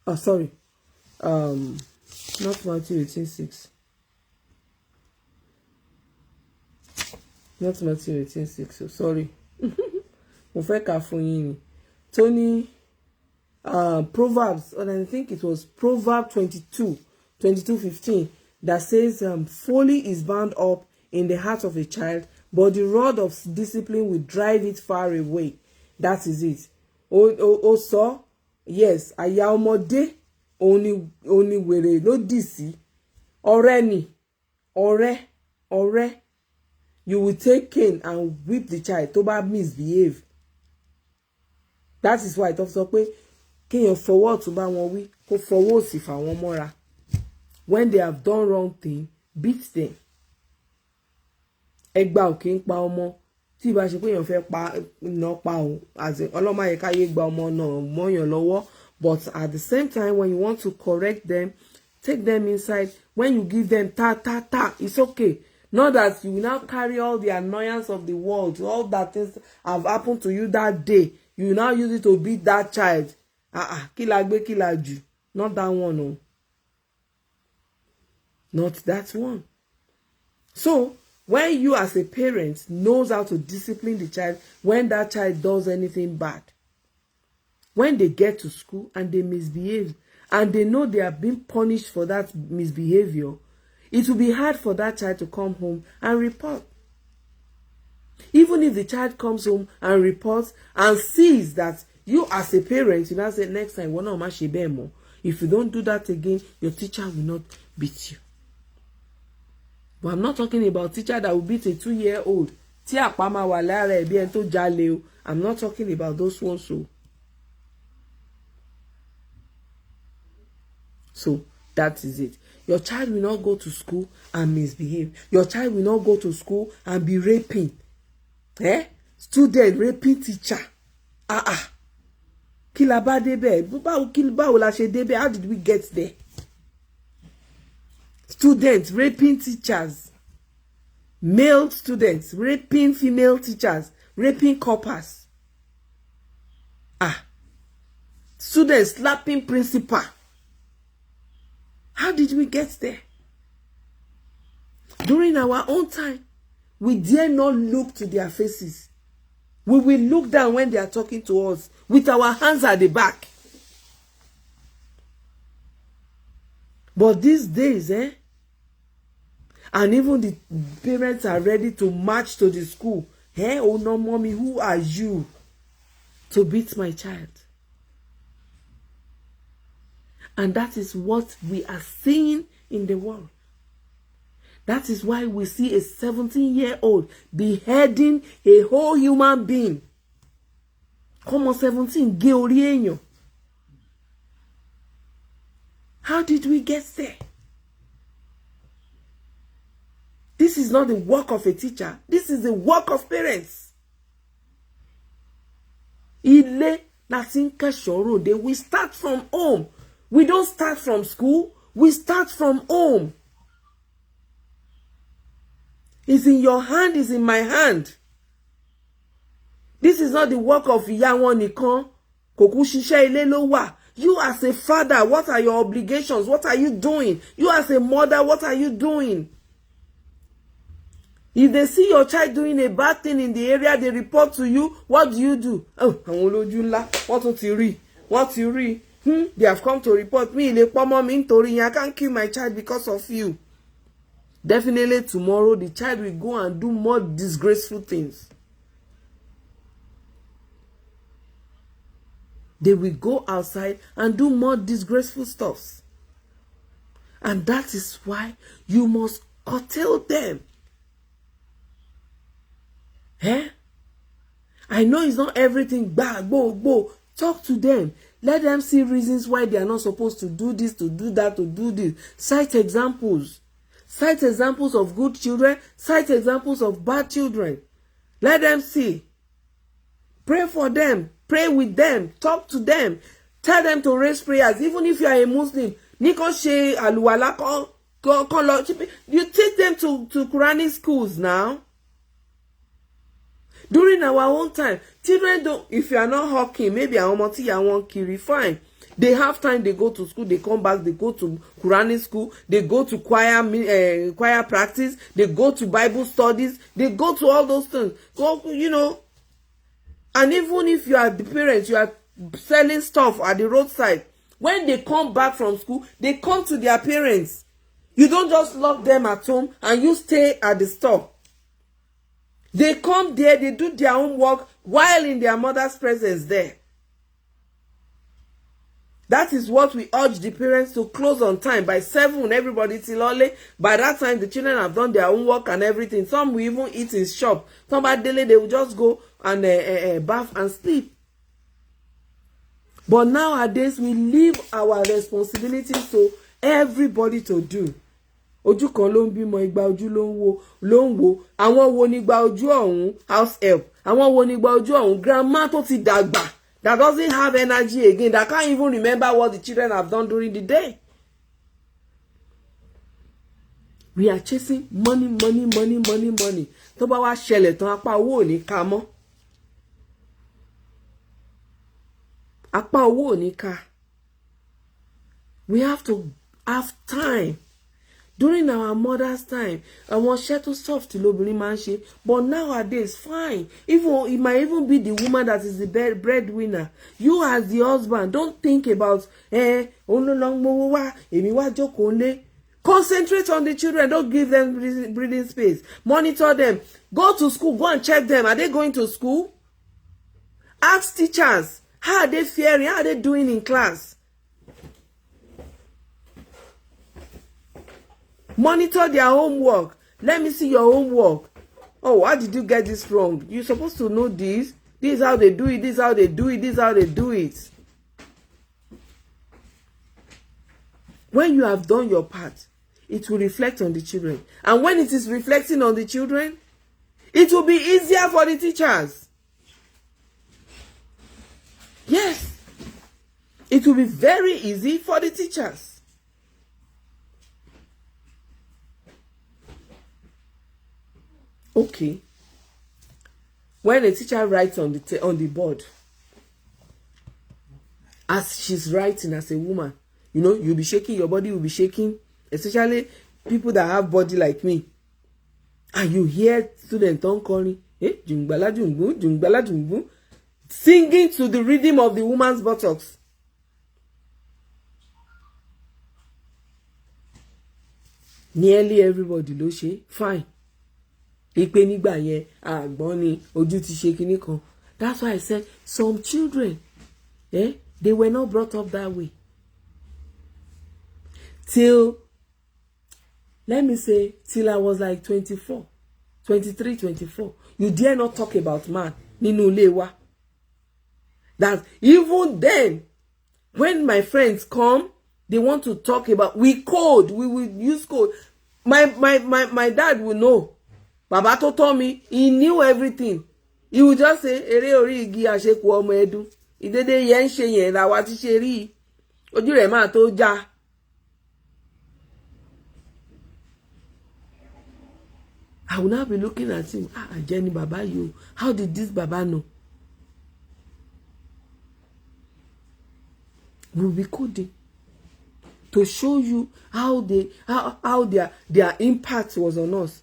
Oh, sorry. Not Matthew 18:6. Not Matthew 18:6. So sorry. mo fẹ́ kà fún yín ni tó ní Proverbs, and I think it was Proverbs 22:15, that says, folly is bound up in the heart of a child, but the rod of discipline will drive it far away. That is it. Also, yes, àyà ọmọdé òun ni wèrè ló dì sí. Ọ̀rẹ́ ni, ọ̀rẹ́. You will take cane and whip the child tó bá misbehave. That is why tó sọ pé kéèyàn fọwọ́ ọ̀tún bá wọn wí, kó fọwọ́ òsì fà wọ́n mọ́ra. When they have done wrong thing, beat them. Ẹgbà ò kí ń pa ọmọ tí ìbá ṣe pé èèyàn fẹ́ pa o, ọlọ́mọ ayẹkáyé gba ọmọ náà mọ́yàn lọ́wọ́. But at the same time, when you want to correct them, take them inside. When you give them ta, it's okay. Not that you will now carry all the annoyance of the world, all that things have happened to you that day. You will now use it to beat that child. Kí la gbé kí la jù. Not that one, no. Not that one. So, when you as a parent knows how to discipline the child when that child does anything bad, when they get to school and they misbehave and they know they are being punished for that misbehavior, it will be hard for that child to come home and report. Even if the child comes home and reports and sees that you as a parent, you now say next time, if you don't do that again, your teacher will not beat you. But I'm not talking about teacher that will beat a 2-year-old. I'm not talking about those ones. So that is it. Your child will not go to school and misbehave. Your child will not go to school and be raping. Student raping teacher. Kí la bá débẹ̀? Báwo la ṣe débẹ̀? How did we get there? Students raping teachers. Male students raping female teachers. Raping coppers. Students slapping principal. How did we get there? During our own time, we dare not look to their faces. We will look down when they are talking to us with our hands at the back. But these days, and even the parents are ready to march to the school. Oh no, mommy, who are you to beat my child? And that is what we are seeing in the world. That is why we see a 17-year-old beheading a whole human being. Come on, 17, gé orí èèyàn. How did we get there? This is not the work of a teacher. This is the work of parents. Ilé láti ń kẹ́ṣọ̀ọ́ ròde. We start from home. We don't start from school. We start from home. It's in your hand, it's in my hand. This is not the work of ìyá wọn nìkan. Kò kú ṣiṣẹ́ ilé ló wà. You as a father, what are your obligations? What are you doing? You as a mother, what are you doing? If they see your child doing a bad thing in the area, they report to you. What do you do? Oh, àwọn olójú ńlá. What you read? What you read? They have come to report me. I can't kill my child because of you. Definitely tomorrow the child will go and do more disgraceful things. They will go outside and do more disgraceful stuff. And that is why you must curtail them. I know it's not everything bad. Go. Talk to them. Let them see reasons why they are not supposed to do this, to do that, to do this. Cite examples. Cite examples of good children. Cite examples of bad children. Let them see. Pray for them. Pray with them. Talk to them. Tell them to raise prayers. Even if you are a Muslim. You take them to Quranic schools now. During our own time, children don't, if you are not hawking, maybe I want kiri, fine. They have time, they go to school, they come back, they go to Quranic school, they go to choir practice, they go to Bible studies, they go to all those things. So, And even if you are the parents, you are selling stuff at the roadside, when they come back from school, they come to their parents. You don't just lock them at home and you stay at the store. They come there, they do their own work while in their mother's presence there. That is what we urge the parents to close on time. By 7, everybody till early. By that time, the children have done their own work and everything. Some will even eat in shop. Some at daily, they will just go and bath and sleep. But nowadays, we leave our responsibilities to everybody to do. Ojú kan ló ń bímọ, igba ojú ló ń wo. Àwọn wo ni igba ojú ọ̀hún house help. Àwọn wo ni igba ojú ọ̀hún grandma tó ti dàgbà. That doesn't have energy again. That can't even remember what the children have done during the day. We are chasing money. Tó bá wá ṣẹlẹ̀ tán, apá owó ò ní ká mọ́. Apá owó ò ní ká. We have to have time. During our mother's time, àwọn iṣẹ́ tó soft lobìnrin máa ń ṣe. But nowadays, fine. Even it might even be the woman that is the breadwinner. You as the husband, don't think about òun ló lọ ń gbowó wá, èmi wá jókòó lé. Concentrate on the children. Don't give them breathing space. Monitor them. Go to school. Go and check them. Are they going to school? Ask teachers. How are they faring? How are they doing in class? Monitor their homework. Let me see your homework. Oh, why did you get this wrong? You're supposed to know this. This is how they do it. This is how they do it. This is how they do it. When you have done your part, it will reflect on the children. And when it is reflecting on the children, it will be easier for the teachers. Yes. It will be very easy for the teachers. Okay. When a teacher writes on the board, as she's writing as a woman, you know, you'll be shaking, your body will be shaking, especially people that have body like me. And you hear students on calling, jungbala jungbu, jungbala jungbu, singing to the rhythm of the woman's buttocks. Nearly everybody ló ṣe, fine. Ipe nígbà yẹn àgbọ́n ni ojú ti ṣe kinní kan. That's why I said some children, they were not brought up that way. Till, let me say, till I was like 24, 23, 24. You dare not talk about man nínú ilé wa. That even then, when my friends come, they want to talk about, we will use code. My dad will know. Bàbá tó tọ́ mi, he knew everything. He would just say, eré orí igi àṣekù ọmọ ẹdun. Ìdédé yẹn ń ṣe yẹn làwa ti ṣe rí. Ojú rẹ̀ máa tó já. I will now be looking at him. Jenny Baba, you. How did this Baba know? We'll be coding to show you how their impact was on us.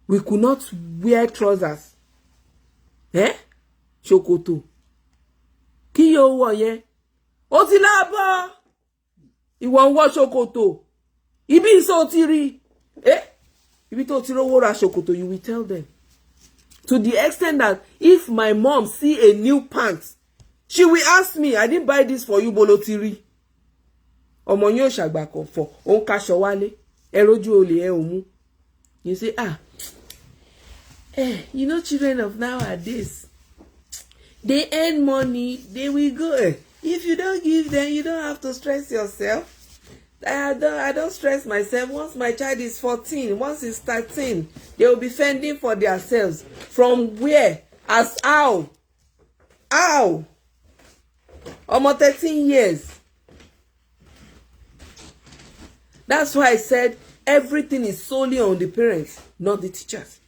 We could not wear trousers. Ṣòkòtò. Kí yóò wọ̀ yẹn? Ó ti láàbọ̀. Ìwọ ń wọ̀ ṣòkòtò. Ibi ìsọ̀ ti rí. Ibi tó ti rówó ra ṣòkòtò, you will tell them. To the extent that if my mom see a new pants, she will ask me, I didn't buy this for you, bolo ti rí. Ọmọ yín ò ṣàgbàkọ̀ fọ̀, ó ń kaṣọ wálé. Ẹ rójú olè ẹ ò mú. You say, you know, children of nowadays, they earn money, they will go. If you don't give them, you don't have to stress yourself. I don't stress myself. Once my child is 14, once he's 13, they will be fending for themselves. From where? As how? How? Almost 13 years. That's why I said everything is solely on the parents, not the teachers.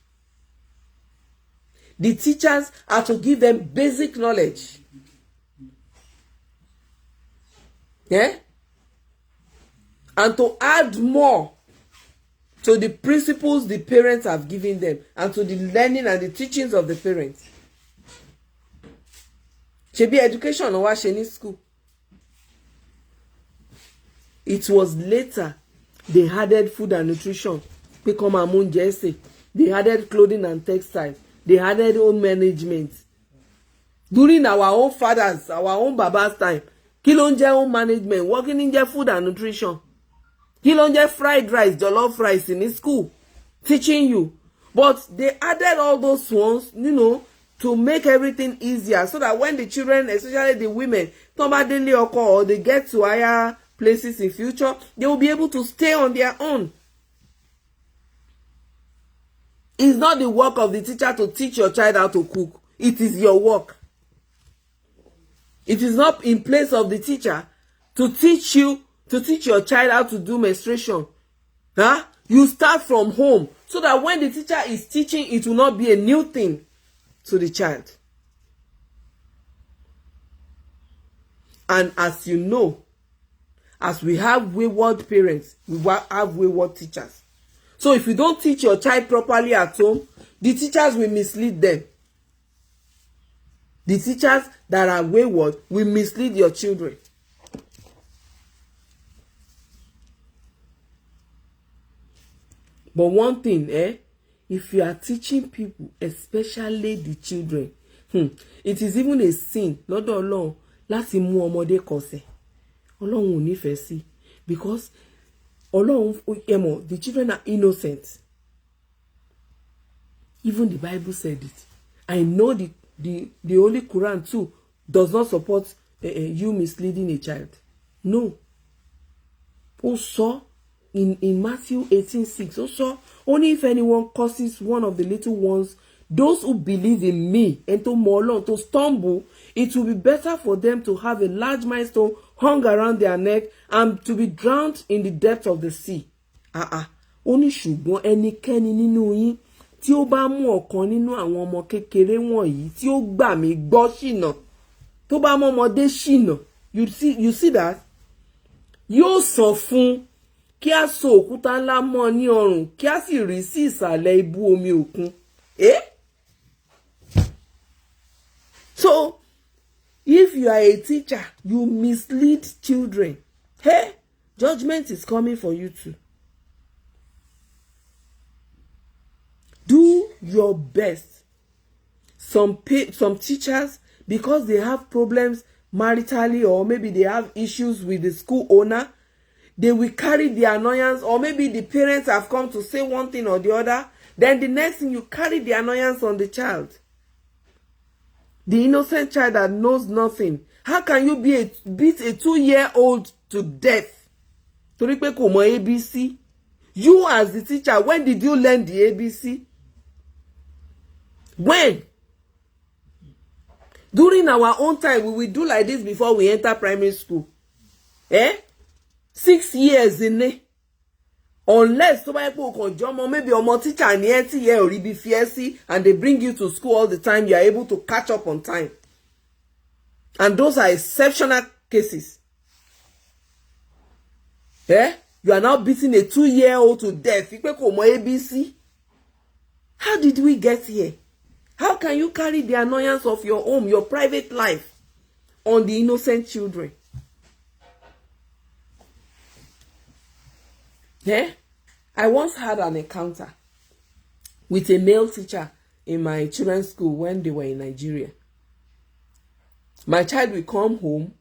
The teachers are to give them basic knowledge. And to add more to the principles the parents have given them and to the learning and the teachings of the parents. Ṣebí education no wá ṣe ní school. It was later they added food and nutrition. Pé kán máa mú oúnjẹ sè. They added clothing and textiles. They added home management. During our own fathers, our own baba's time, kí ló ń jẹ́ home management, working in jẹ́ food and nutrition. Kí ló ń jẹ́ fried rice, jollof rice in school, teaching you. But they added all those ones, you know, to make everything easier so that when the children, especially the women, tó bá délé ọkọ or they get to higher places in future, they will be able to stay on their own. It's not the work of the teacher to teach your child how to cook. It is your work. It is not in place of the teacher to teach your child how to do menstruation. Huh? You start from home so that when the teacher is teaching, it will not be a new thing to the child. And as you know, as we have wayward parents, we have wayward teachers. So if you don't teach your child properly at home, the teachers will mislead them. The teachers that are wayward will mislead your children. But one thing, if you are teaching people, especially the children, it is even a sin lọ́dọ̀ Ọlọ́run láti mú ọmọdé kọsẹ̀. Ọlọ́run ò nífẹ̀ẹ́ sí, because Ọlọ́run, the children are innocent. Even the Bible said it. I know the Holy Quran too does not support you misleading a child. No. Also, in Matthew 18:6, also, only if anyone causes one of the little ones, those who believe in me, and to molon, to stumble, it will be better for them to have a large milestone hung around their neck and to be drowned in the depth of the sea. Only ṣùgbọ́n ẹnikẹ́ni nínú yín tí ó bá mú ọ̀kan nínú àwọn ọmọ kékeré wọ̀nyí tí ó gbà mí gbọ́ ṣìnà, tó bá mú ọmọdé ṣìnà, you see that? Yóò sọ fún kí a so òkúta ńlá mọ́ ní ọrùn kí a sì rí sí ìsàlẹ̀ ibú omi òkun. So, if you are a teacher, you mislead children, judgment is coming for you too. Do your best. Some teachers, because they have problems maritally, or maybe they have issues with the school owner, they will carry the annoyance, or maybe the parents have come to say one thing or the other. Then the next thing, you carry the annoyance on the child. The innocent child that knows nothing. How can you beat a 2-year-old to death? Torí pé kò mọ ABC. You as the teacher, when did you learn the ABC? When? During our own time, we will do like this before we enter primary school. 6 years in it. Unless maybe ọmọ teacher ní ẹ tí yẹ ò rí bí fi ẹ́ sí, and they bring you to school all the time, you are able to catch up on time. And those are exceptional cases. You are now beating a 2-year-old to death. Ipe kò mọ ABC. How did we get here? How can you carry the annoyance of your home, your private life, on the innocent children? I once had an encounter with a male teacher in my children's school when they were in Nigeria. My child will come home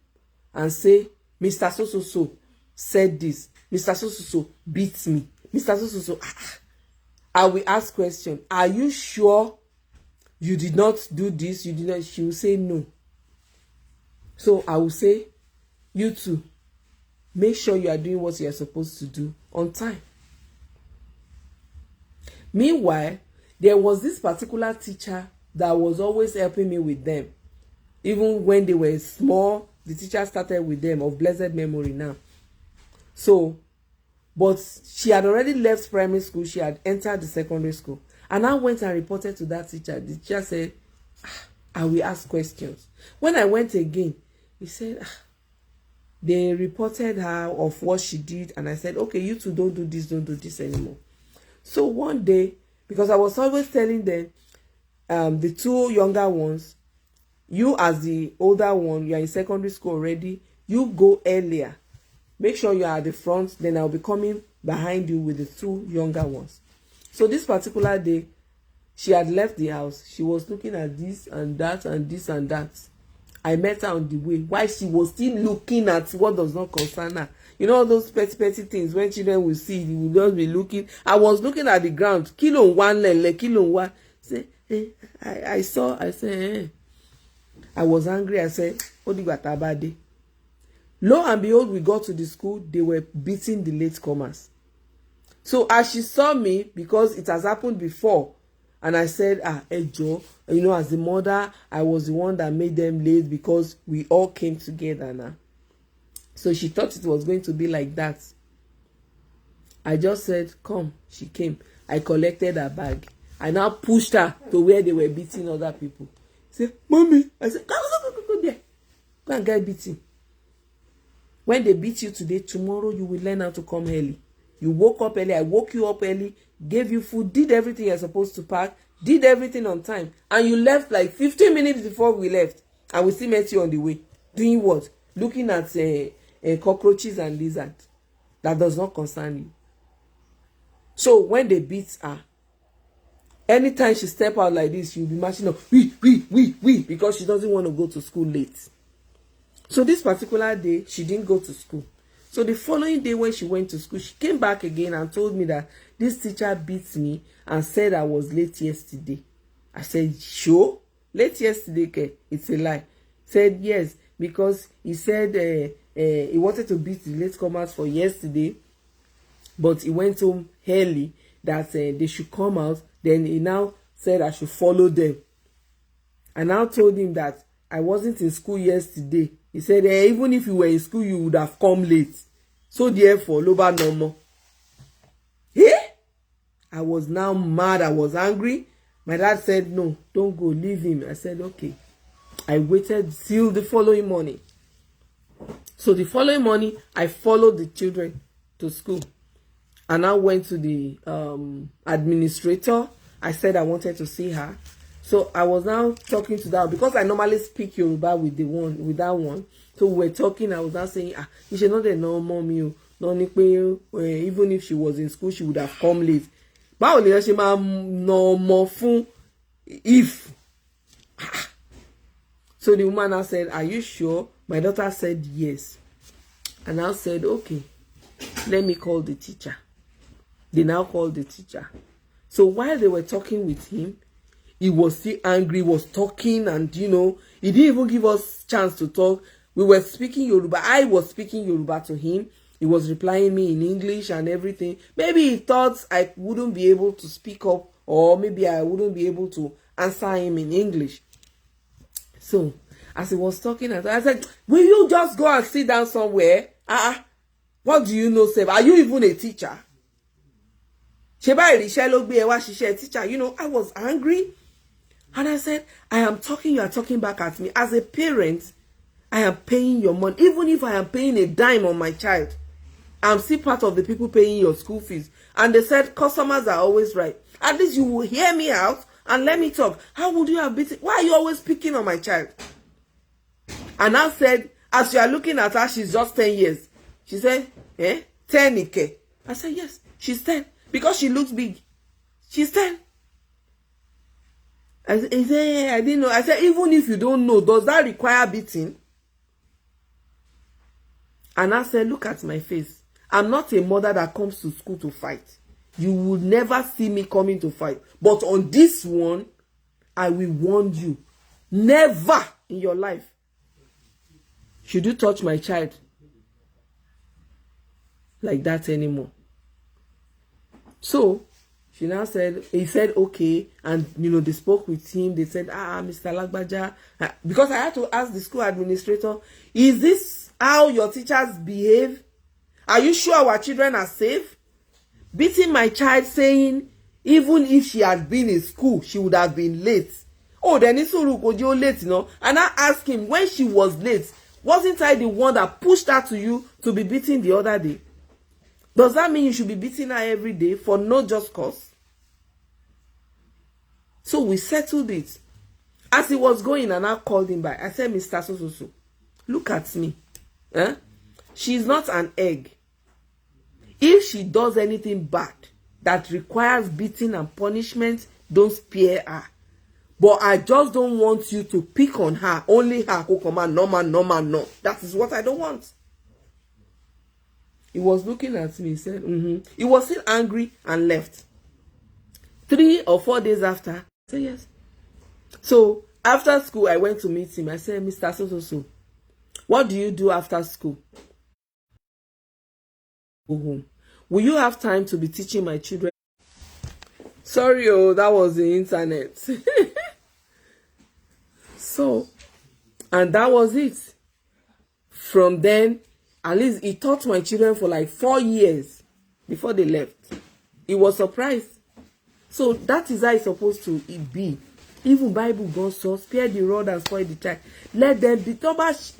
and say, Mr. So-so-so said this. Mr. So-so-so beats me. Mr. So-so-so. I will ask question. Are you sure you did not do this? You did not. She will say no. So I will say, you too, make sure you are doing what you are supposed to do on time. Meanwhile, there was this particular teacher that was always helping me with them. Even when they were small, the teacher started with them, of blessed memory now. So, but she had already left primary school. She had entered the secondary school. And I went and reported to that teacher. The teacher said, I will ask questions. When I went again, he said, they reported her of what she did. And I said, okay, you two don't do this anymore. So one day, because I was always telling them, the two younger ones, you as the older one, you are in secondary school already, you go earlier. Make sure you are at the front, then I'll be coming behind you with the two younger ones. So this particular day, she had left the house. She was looking at this and that and this and that. I met her on the way while she was still looking at what does not concern her. You know, all those petty things when children will see, you will just be looking. I was looking at the ground. Kilo one lele, kilo one. Say, I saw. I said, I was angry. I said, Odibatabade. Lo and behold, we got to the school. They were beating the latecomers. So as she saw me, because it has happened before, and I said, Joe, you know, as the mother, I was the one that made them late because we all came together now. So she thought it was going to be like that. I just said, come. She came. I collected her bag. I now pushed her to where they were beating other people. She said, Mommy. I said, go there. Go and get beating. When they beat you today, tomorrow you will learn how to come early. You woke up early. I woke you up early, gave you food, did everything you're supposed to pack, did everything on time. And you left like 15 minutes before we left. And we still met you on the way. Doing what? Looking at cockroaches and lizards. That does not concern you. So when they beat her, anytime she step out like this, she'll be marching up, we, because she doesn't want to go to school late. So this particular day, she didn't go to school. So the following day when she went to school, she came back again and told me that this teacher beat me and said I was late yesterday. I said, sure? Late yesterday, okay? It's a lie. Said yes, because he said he wanted to beat the latecomers for yesterday, but he went home early that they should come out. Then he now said I should follow them. I now told him that I wasn't in school yesterday. He said, even if you were in school, you would have come late. So therefore, Loba no more. I was now mad. I was angry. My dad said, no, don't go. Leave him. I said, okay. I waited till the following morning. So the following morning, I followed the children to school. And I went to the administrator. I said I wanted to see her. So I was now talking to that because I normally speak Yoruba with that one. So we were talking. I was now saying, you should not know mommy. Even if she was in school, she would have come late. Báwo lè ṣe máa no more fún if. So the woman now said, are you sure? My daughter said yes. And I said, okay, let me call the teacher. They now called the teacher. So while they were talking with him, he was still angry, was talking, and he didn't even give us chance to talk. We were speaking Yoruba. I was speaking Yoruba to him. He was replying me in English and everything. Maybe he thought I wouldn't be able to speak up, or maybe I wouldn't be able to answer him in English. So as he was talking, I said, will you just go and sit down somewhere? What do you know, Seb? Are you even a teacher? Teacher, I was angry. And I said, I am talking, you are talking back at me. As a parent, I am paying your money. Even if I am paying a dime on my child, I'm still part of the people paying your school fees. And they said, customers are always right. At least you will hear me out and let me talk. How would you have beaten? Why are you always picking on my child? And I said, as you are looking at her, she's just 10 years. She said, 10 Ike. I said, yes, she's 10. Because she looks big. She's 10. I said, I didn't know. I said, even if you don't know, does that require beating? And I said, look at my face. I'm not a mother that comes to school to fight. You will never see me coming to fight. But on this one, I will warn you. Never in your life should you touch my child like that anymore. So she now said, he said, okay. And, they spoke with him. They said, Mr. Lagbaja. Because I had to ask the school administrator, is this how your teachers behave? Are you sure our children are safe? Beating my child, saying, even if she had been in school, she would have been late. Oh, then it's so late, And I asked him, when she was late, wasn't I the one that pushed her to you to be beaten the other day? Does that mean you should be beating her every day for no just cause? So we settled it. As he was going, and I called him back. I said, Mr. So, look at me. Eh? She's not an egg. If she does anything bad that requires beating and punishment, don't spare her. But I just don't want you to pick on her. Only her who command, no man, no man, no. That is what I don't want. He was looking at me. He said, He was still angry and left. 3 or 4 days after, I said, yes. So after school, I went to meet him. I said, Mr. So, what do you do after school? Go home. Will you have time to be teaching my children? Sorry, that was the internet. So, and that was it. From then, at least he taught my children for like 4 years before they left. He was surprised. So that is how it's supposed to be. Even Bible goes so, spare the rod and spoil the child. Let them be.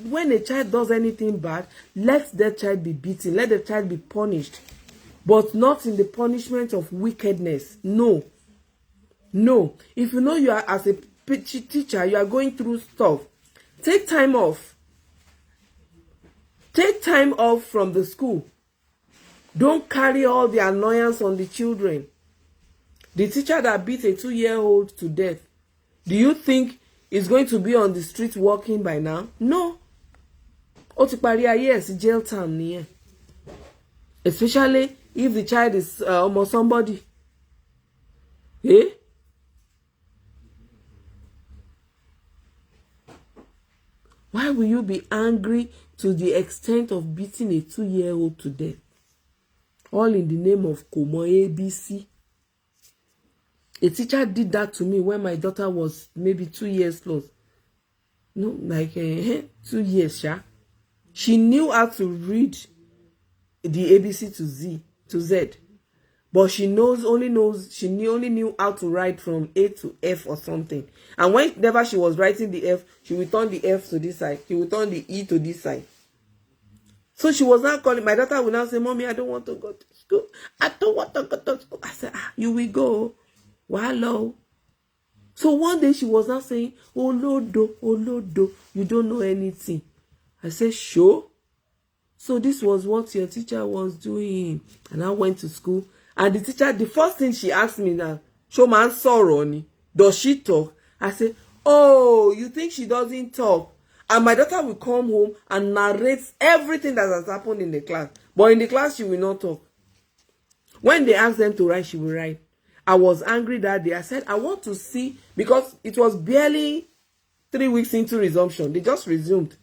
When a child does anything bad, let that child be beaten. Let the child be punished. But not in the punishment of wickedness. No. No. If you know you are, as a teacher, you are going through stuff, take time off. Take time off from the school. Don't carry all the annoyance on the children. The teacher that beat a 2-year-old to death, do you think is going to be on the street walking by now? No. Ó ti parí ayé ẹ̀ sí jail time nìyẹn. Especially if the child is almost somebody. Eh? Why will you be angry to the extent of beating a 2-year-old to death? All in the name of Komo ABC. A teacher did that to me when my daughter was maybe 2 years plus. No, like 2 years, yeah. She knew how to read the ABC to Z. But she only knew how to write from A to F or something. And whenever she was writing the F, she would turn the F to this side. She would turn the E to this side. So she was not calling. My daughter would now say, Mommy, I don't want to go to school. I don't want to go to school. I said, you will go. Well, hello. So one day she was now saying, Olodo, you don't know anything. I said, sure. So this was what your teacher was doing. And I went to school. And the teacher, the first thing she asked me now, Shoman Soroni, does she talk? I said, oh, you think she doesn't talk? And my daughter will come home and narrate everything that has happened in the class. But in the class, she will not talk. When they ask them to write, she will write. I was angry that day. I said, I want to see, because it was barely 3 weeks into resumption. They just resumed.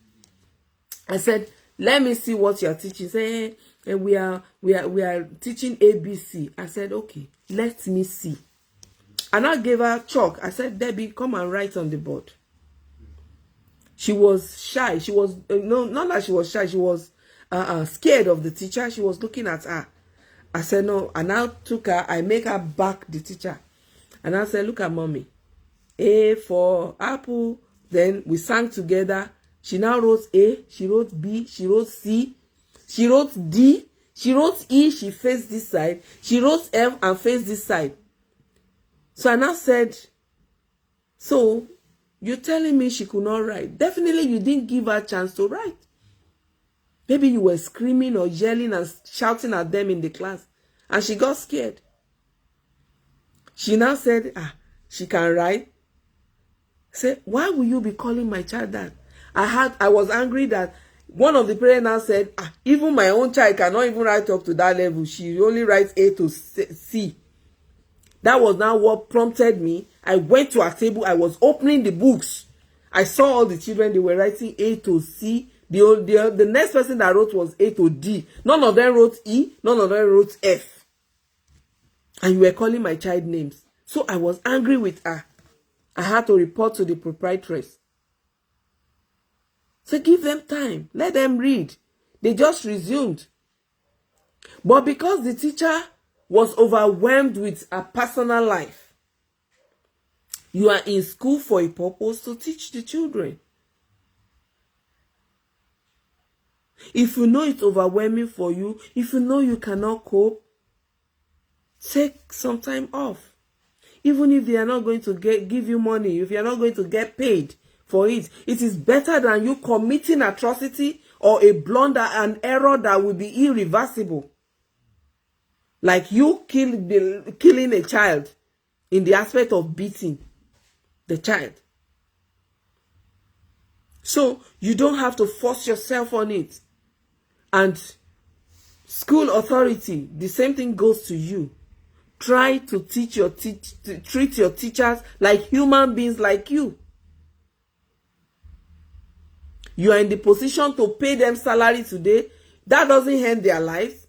I said, let me see what you're teaching. Say, we are teaching ABC. I said, okay, let me see. And I gave her chalk. I said, Debbie, come and write on the board. She was shy. She was, no, not that she was shy. She was scared of the teacher. She was looking at her. I said, no. And I took her. I make her back the teacher. And I said, look at Mommy. A for apple. Then we sang together. She now wrote A. She wrote B. She wrote C. She wrote D. She wrote E. She faced this side. She wrote F and faced this side. So I now said, so you're telling me she could not write? Definitely you didn't give her a chance to write. Maybe you were screaming or yelling and shouting at them in the class. And she got scared. She now said, she can write. Say, why will you be calling my child that? I was angry that one of the parents now said, even my own child cannot even write up to that level. She only writes A to C. That was now what prompted me. I went to our table. I was opening the books. I saw all the children. They were writing A to C. The next person that wrote was A to D. None of them wrote E. None of them wrote F. And you were calling my child names. So I was angry with her. I had to report to the proprietress. So give them time. Let them read. They just resumed. But because the teacher was overwhelmed with her personal life, you are in school for a purpose to teach the children. If you know it's overwhelming for you, if you know you cannot cope, take some time off. even if they are not going to give you money, if you are not going to get paid for it, it is better than you committing atrocity or a blunder, an error that will be irreversible. Like you killing a child in the aspect of beating the child. So you don't have to force yourself on it. And school authority, the same thing goes to you. Try to treat your teachers like human beings like you. You are in the position to pay them salary today. That doesn't end their lives.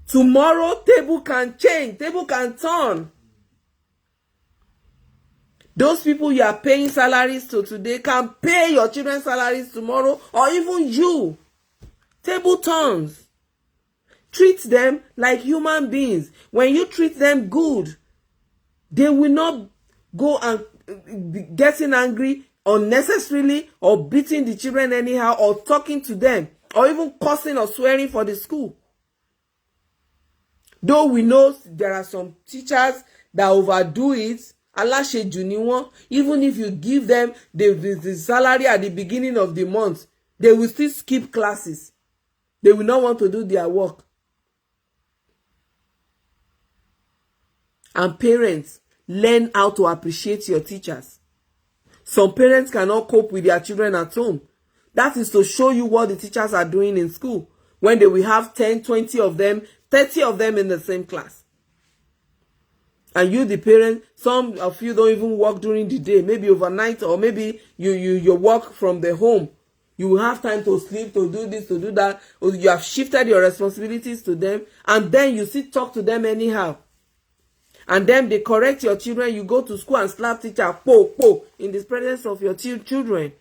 Tomorrow, table can change. Table can turn. Those people you are paying salaries to today can pay your children's salaries tomorrow, or even you. Table turns. Treat them like human beings. When you treat them good, they will not go and be getting angry unnecessarily, or beating the children anyhow, or talking to them, or even cursing or swearing for the school. Though we know there are some teachers that overdo it, aláṣejù ni wọ́n. Even if you give them the salary at the beginning of the month, they will still skip classes. They will not want to do their work. And parents, learn how to appreciate your teachers. Some parents cannot cope with their children at home. That is to show you what the teachers are doing in school, when they will have 10, 20 of them, 30 of them in the same class. And you, the parent, some of you don't even work during the day, maybe overnight, or maybe you work from the home. You will have time to sleep, to do this, to do that. Or you have shifted your responsibilities to them, and then you still talk to them anyhow. And then they correct your children. You go to school and slap teacher, po, in the presence of your children.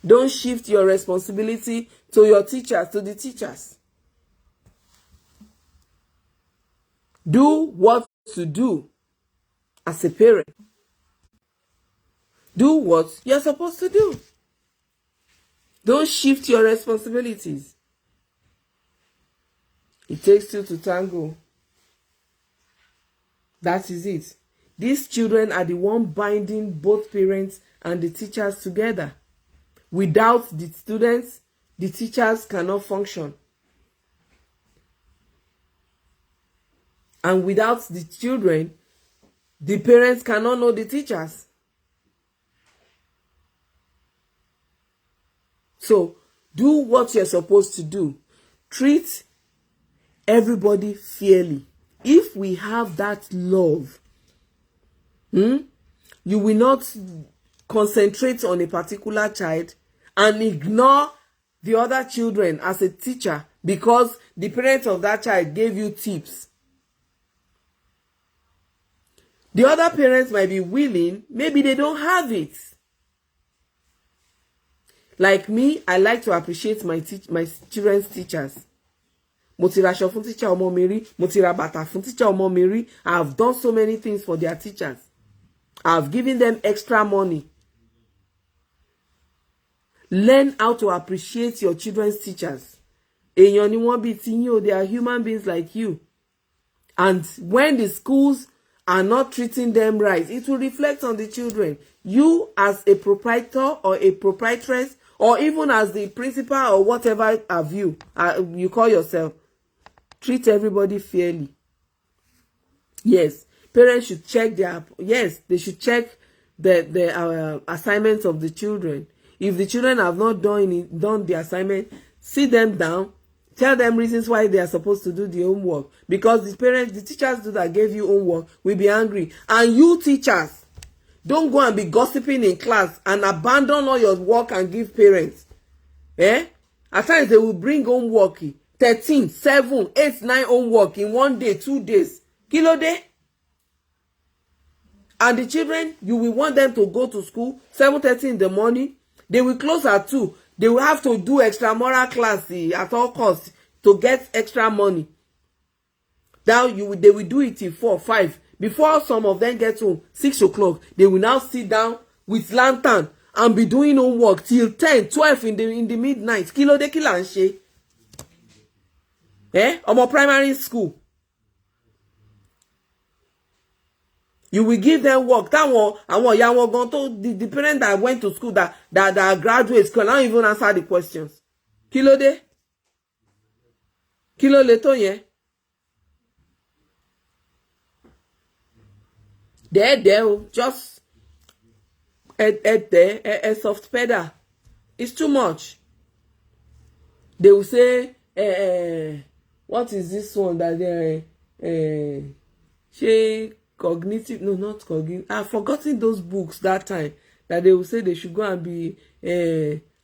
Don't shift your responsibility to your teachers, to the teachers. Do what to do as a parent. Do what you're supposed to do. Don't shift your responsibilities. It takes two to tango. That is it. These children are the one binding both parents and the teachers together. Without the students, the teachers cannot function. And without the children, the parents cannot know the teachers. So, do what you're supposed to do. Treat everybody fairly. If we have that love, you will not concentrate on a particular child and ignore the other children as a teacher because the parents of that child gave you tips. The other parents might be willing, maybe they don't have it. Like me, I like to appreciate my children's teachers. Mo ti ra aṣọ fún teacher ọmọ mi rí, mo ti ra bàtà fún teacher ọmọ mi rí. I have done so many things for their teachers. I have given them extra money. Learn how to appreciate your children's teachers. Èèyàn ni wọ́n bí ti yín o, they are human beings like you. And when the schools are not treating them right, it will reflect on the children. You as a proprietor or a proprietress, or even as the principal or whatever have you call yourself, treat everybody fairly. Yes, parents should check they should check the assignments of the children. If the children have not done the assignment, sit them down, tell them reasons why they are supposed to do the homework. Because the teachers that gave you homework will be angry. And you teachers, don't go and be gossiping in class and abandon all your work and give parents. At times they will bring homework 13, 7, 8, 9 homework in 1 day, 2 days. Kilo day. And the children, you will want them to go to school 7:30 in the morning. They will close at 2. They will have to do extramural class at all costs to get extra money. Now they will do it till 4, 5. Before some of them get home, 6 o'clock, they will now sit down with lantern and be doing homework till 10, 12 in the midnight. Kilo de kila nse. Omo primary school. You will give them work. That one, ìyá wọn gan tó the parents that went to school that graduates cannot even answer the questions. Kí ló dé? Kí ló lè tó yẹn? There, just a soft pedal. It's too much. They will say, what is this one that she cognitive? No, not cognitive. I've forgotten those books that time that they will say they should go and be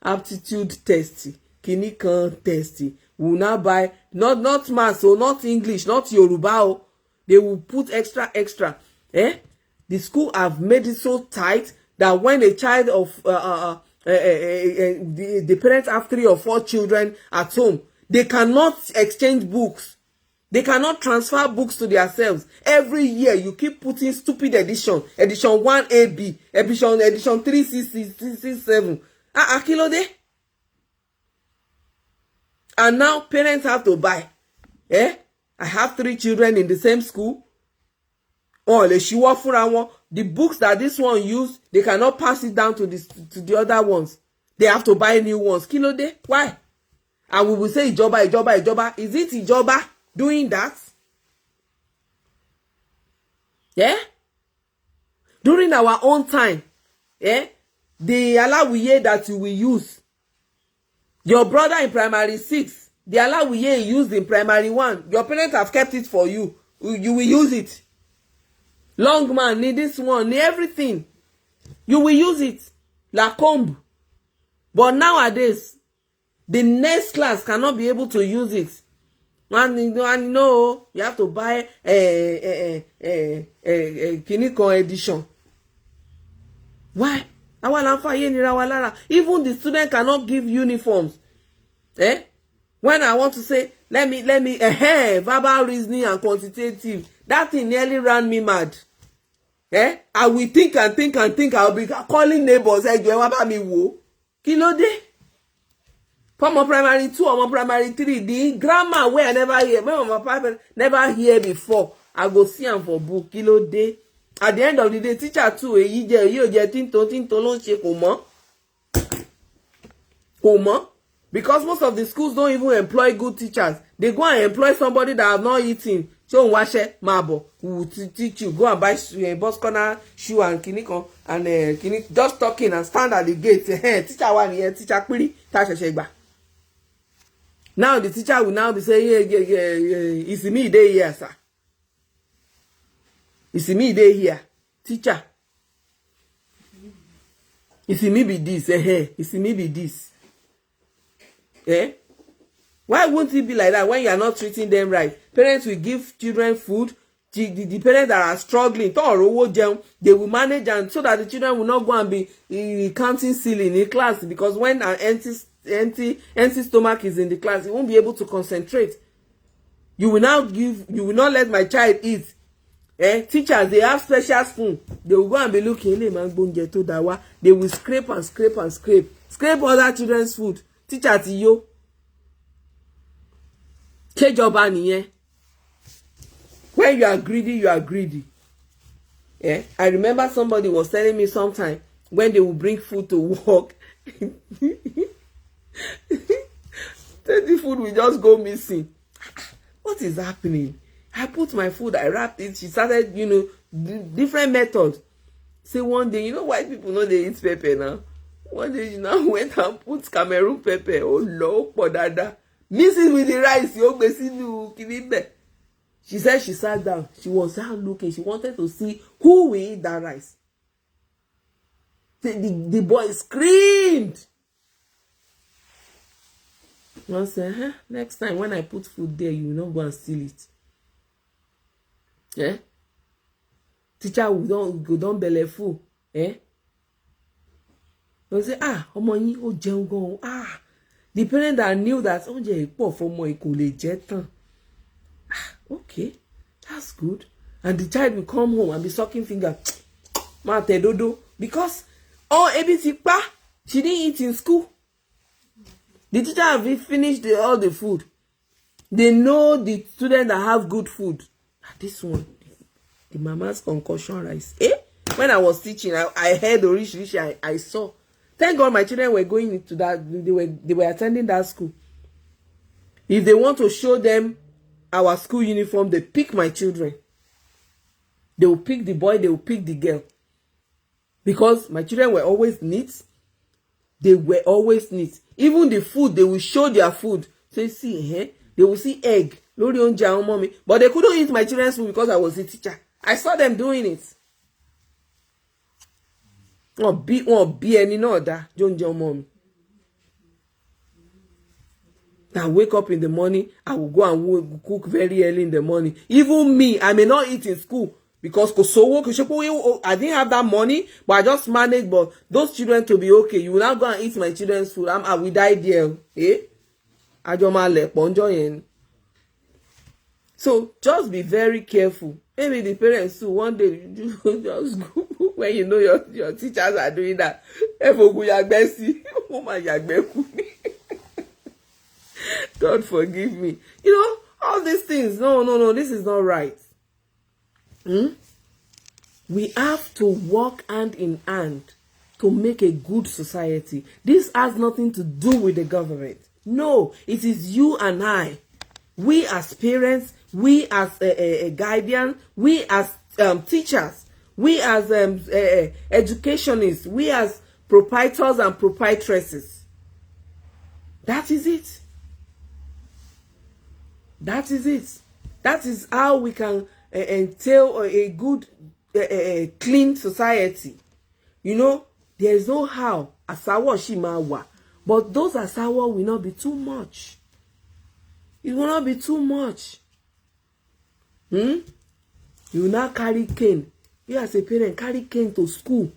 aptitude testy, kini kan testy. We will now buy not maths, so not English, not Yoruba. They will put extra. The school have made it so tight that when a child of the parents have 3 or 4 children at home, they cannot exchange books. They cannot transfer books to themselves. Every year you keep putting stupid edition 1AB, edition 367. Kí ló dé? And now parents have to buy. I have 3 children in the same school. The books that this one used, they cannot pass it down to the other ones. They have to buy new ones. Kí ló dé? Why? And we will say ìjọba. Is it ìjọba doing that? Yeah? During our own time, the Aláwìyé that you will use, your brother in primary 6, the Aláwìyé he used in primary 1, your parents have kept it for you. You will use it. Long man, need this one, need everything. You will use it. Lacombe. But nowadays, the next class cannot be able to use it. And no, you have to buy a Kiniko edition. Why? Even the student cannot give uniforms. When I want to say, let me, verbal reasoning and quantitative, that thing nearly ran me mad. I will think. I'll be calling neighbors. Kí ló dé? From primary 2 or primary 3, the grammar where I never hear, my papa never hear before, I go see am for book. Kí ló dé? At the end of the day, teacher too, èyí jẹ́ tinto ló ń ṣe kò mọ̀. Because most of the schools don't even employ good teachers. They go and employ somebody that have not eaten. So washe mabo, we will teach you. Go and buy bus corner shoe and kinikon and just talking and stand at the gate. Teacher one here, teacher piri, tasha. Now the teacher will now be saying, it's me day here, sir. It's me day here, teacher. It's me be this, it's me be this. Why won't it be like that when you are not treating them right? Parents will give children food. The parents that are struggling, they will manage, and so that the children will not go and be counting ceiling in class, because when an empty stomach is in the class, you won't be able to concentrate. You will not let my child eat. Teachers, they have special spoon. They will go and be looking. They will scrape other children's food. Teacher ti yo. Kéjọba nìyẹn. When you are greedy. I remember somebody was telling me sometime when they will bring food to work, the food will just go missing. What is happening? I put my food, I wrapped it. She started, different methods. Say one day, white people know they eat pepper now. One day she now went and put Cameroon pepper. Oh Lord, podada. Mix it with the rice. She said she sat down. She was out looking. She wanted to see who will eat that rice. The boy screamed. I said, next time when I put food there, you will not go and steal it. Teacher will don't belly full. They say, ọmọ yín ó jẹun gan. The parent that knew that oúnjẹ ìpọ̀ fọmọ kò lè jẹ tán. Okay, that's good. And the child will come home and be sucking finger. Ma tẹ dodo, because ebi ti pa, she didn't eat in school. The teacher have finished all the food. They know the students that have good food. This one, The mama's concussion rice. When I was teaching, I heard orishi. I saw. Thank God my children were going into that. They were attending that school. If they want to show them our school uniform, they pick my children. They will pick the boy, they will pick the girl. Because my children were always neat. They were always neat. Even the food, they will show their food. So you see, they will see egg. Lori oúnjẹ àwọn ọmọ mi. But they couldn't eat my children's food because I was a teacher. I saw them doing it. Wọ́n bí ẹni náà dá jóúnjẹ ọmọ mi. I wake up in the morning, I will go and cook very early in the morning. Even me, I may not eat in school because I didn't have that money, but I just managed. But those children to be okay, you will not go and eat my children's food. I will die there. So just be very careful. Maybe the parents too, one day you just go when you know your teachers are doing that. God forgive me. You know, all these things. No, this is not right. We have to work hand in hand to make a good society. This has nothing to do with the government. No, it is you and I. We as parents, we as guardians, we as teachers, we as educationists, we as proprietors and proprietresses. That is it. That is it. That is how we can entail a good, clean society. You know, there is no how. Asawa shimawa. But those asawa will not be too much. It will not be too much. You will not carry cane. You as a parent, carry cane to school.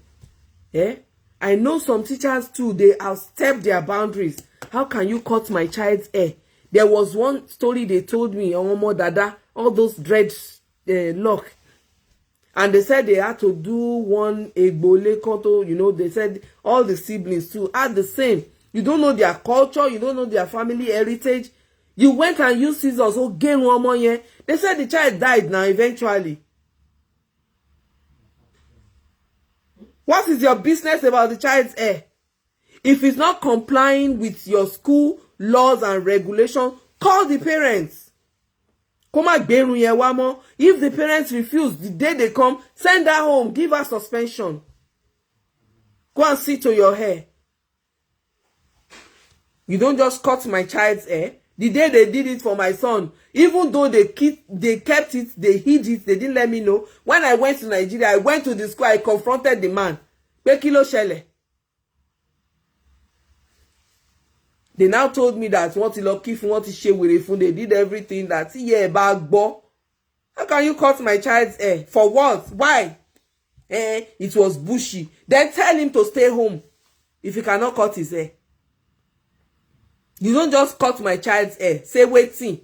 I know some teachers too, they outstep their boundaries. How can you cut my child's hair? There was one story they told me, all those dreads lock. And they said they had to do one egbole koto, you know, they said all the siblings too are the same. You don't know their culture, you don't know their family heritage. You went and used scissors, so gain one more year. They said the child died now eventually. What is your business about the child's hair? If it's not complying with your school laws and regulations, call the parents. If the parents refuse, the day they come, send her home, give her suspension. Go and see to your hair. You don't just cut my child's hair. The day they did it for my son, even though they kept it, they hid it, they didn't let me know. When I went to Nigeria, I went to the school, I confronted the man. They now told me that what they did everything that how can you cut my child's hair? For what? Why? It was bushy. Then tell him to stay home if he cannot cut his hair. You don't just cut my child's hair. Say waiting.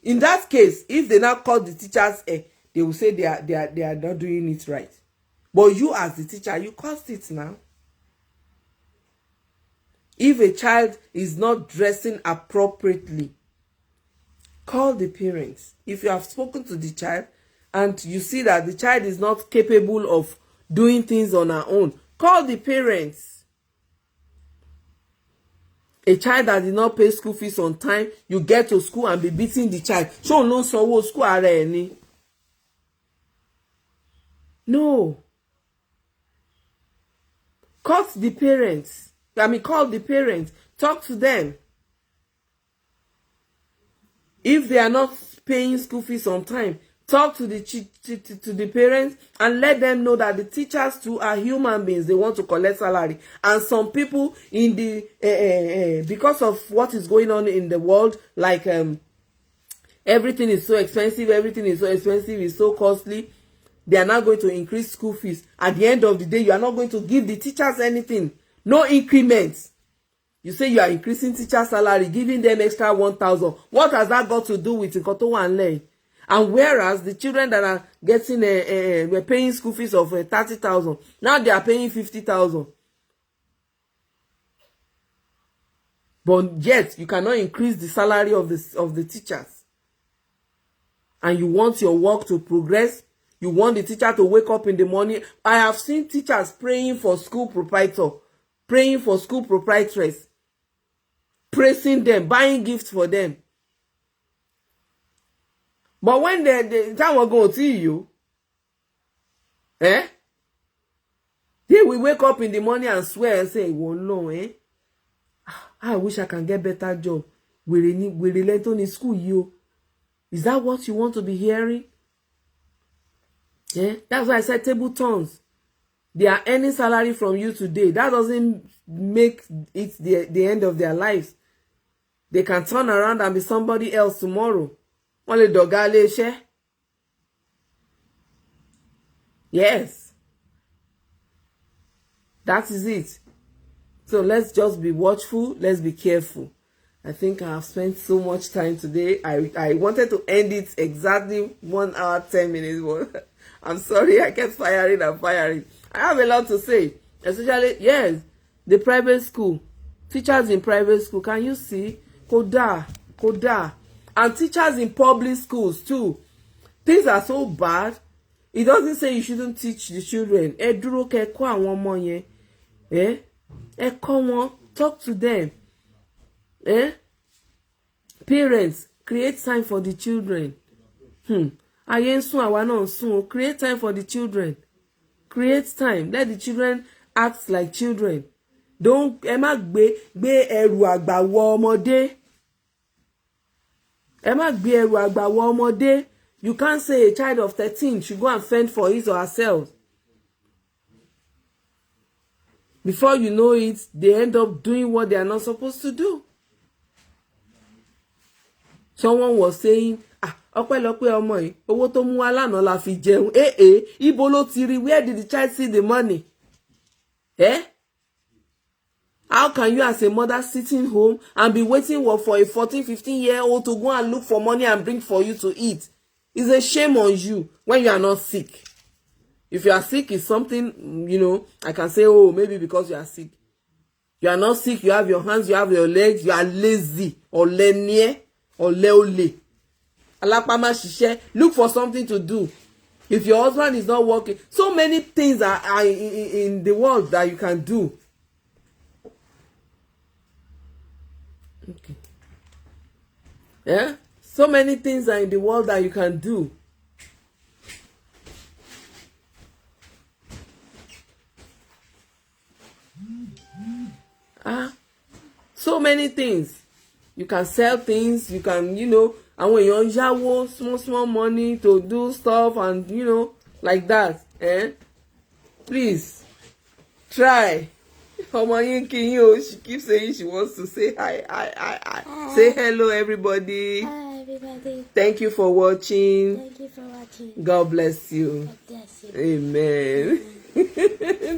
In that case, if they now cut the teacher's hair, they will say they are not doing it right. But you as the teacher, you caused it now. If a child is not dressing appropriately, call the parents. If you have spoken to the child and you see that the child is not capable of doing things on her own, call the parents. A child that did not pay school fees on time, you get to school and be beating the child. Show no so school are any. No. Call the parents. Call the parents. Talk to them. If they are not paying school fees on time, talk to the parents and let them know that the teachers too are human beings. They want to collect salary. And some people in the because of what is going on in the world, like everything is so expensive, it's so costly. They are not going to increase school fees. At the end of the day, you are not going to give the teachers anything. No increments. You say you are increasing teacher salary, giving them extra 1,000. What has that got to do with Nkoto and Lay? And whereas the children that are getting were paying school fees of 30,000, now they are paying 50,000. But yet you cannot increase the salary of the teachers. And you want your work to progress. You want the teacher to wake up in the morning. I have seen teachers praying for school proprietor, praying for school proprietress, praising them, buying gifts for them. But when the time will go to you, they will wake up in the morning and swear and say, well, no, I wish I can get better job. We relate on in school, you. Is that what you want to be hearing? That's why I said table turns. They are earning salary from you today. That doesn't make it the end of their lives. They can turn around and be somebody else tomorrow. Only dogale share. Yes. That is it. So let's just be watchful. Let's be careful. I think I have spent so much time today. I wanted to end it exactly 1 hour, 10 minutes. But I'm sorry, I kept firing and firing. I have a lot to say. Especially, yes, the private school. Teachers in private school. Can you see? Koda. And teachers in public schools too. Things are so bad. It doesn't say you shouldn't teach the children. Dúró kẹ́ kọ́ àwọn ọmọ yẹn. Ẹ kọ́ wọn. Talk to them. Parents, create time for the children. Ayé ń sùn, àwa náà ń sùn. Create time for the children. Create time. Let the children act like children. Don't ẹ má gbé ẹrù àgbà wọ ọmọdé. Ẹ má gbé ẹrù àgbà wọ ọmọdé. You can't say a child of 13 should go and fend for his or herself. Before you know it, they end up doing what they are not supposed to do. Someone was saying, ọpẹ́lọpẹ́ ọmọ yìí, owó tó mú wá lánàá la fi jẹun. Ibo ló ti rí? Where did the child see the money? How can you as a mother sitting home and be waiting for a 14, 15-year-old to go and look for money and bring for you to eat? It's a shame on you when you are not sick. If you are sick, it's something, I can say, oh, maybe because you are sick. You are not sick, you have your hands, you have your legs, you are lazy, or lenye, or leole. Alapama shishe, look for something to do. If your husband is not working, so many things are in the world that you can do. Okay. So many things are in the world that you can do. So many things. You can sell things, you can, and when you're yáwó, small money to do stuff and, like that. Please, try. She keeps saying she wants to say hi. Hi. Say hello, everybody. Hi, everybody. Thank you for watching. Thank you for watching. God bless you. God bless you. Amen.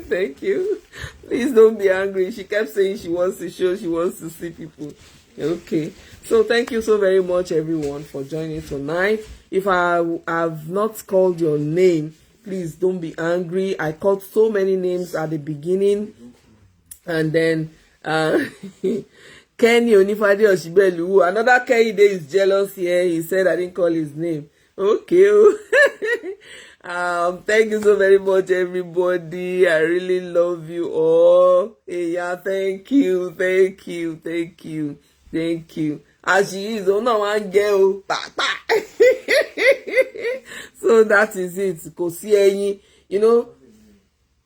Thank you. Please don't be angry. She kept saying she wants to show, she wants to see people. Okay. So thank you so very much, everyone, for joining tonight. If I have not called your name, please don't be angry. I called so many names at the beginning. And then Kenny Onifade Oshibelu, another Kenny Day is jealous here. He said I didn't call his name. Okay. Thank you so very much, everybody. I really love you all. Yeah, thank you. As she is, no one girl. So that is it. Kò sí ẹyin,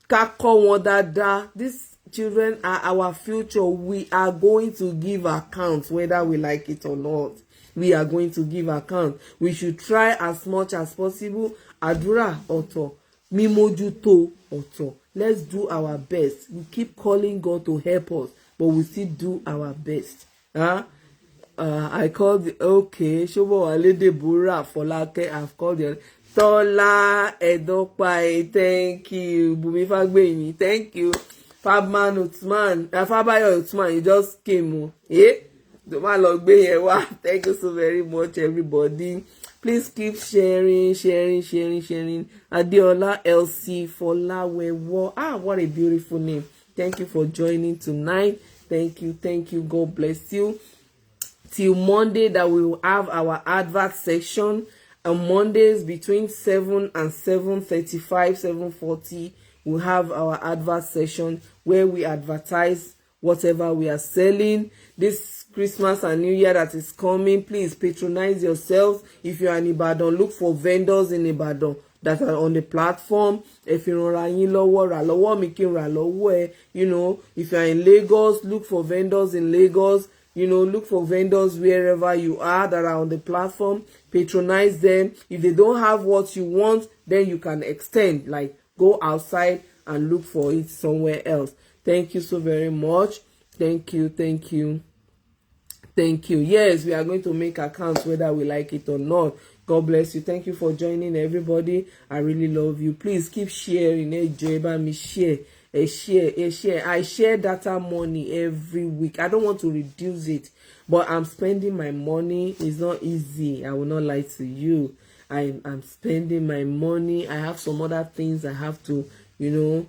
ká kọ́ wọn dáadáa. These children are our future. We are going to give account, whether we like it or not. We are going to give account. We should try as much as possible. Àdúrà ọ̀tọ̀, mímójútó ọ̀tọ̀. Let's do our best. We keep calling God to help us, but we still do our best. I called Shobowale Deborah Folake. I've called her Tola Edopai. Thank you. Bumi Fagbemi. Thank you. Fabayo Utman, he just came. Thank you so very much, everybody. Please keep sharing. Adeola LC Folawewo. What a beautiful name. Thank you for joining tonight. Thank you. God bless you. Till Monday that we will have our advert section. On Mondays between 7 and 7:35, 7:40, we have our advert session where we advertise whatever we are selling. This Christmas and New Year that is coming, please patronize yourselves. If you are in Ibadan, look for vendors in Ibadan that are on the platform. If you are in you know, if you are in Lagos, look for vendors in Lagos. You know, look for vendors wherever you are that are on the platform. Patronize them. If they don't have what you want, then you can extend, like go outside and look for it somewhere else. Thank you so very much. Thank you. Yes, we are going to make accounts whether we like it or not. God bless you. Thank you for joining, everybody. I really love you. Please keep sharing. Share. I share data money every week. I don't want to reduce it, but I'm spending my money. It's not easy. I will not lie to you. I'm spending my money. I have some other things I have to, do.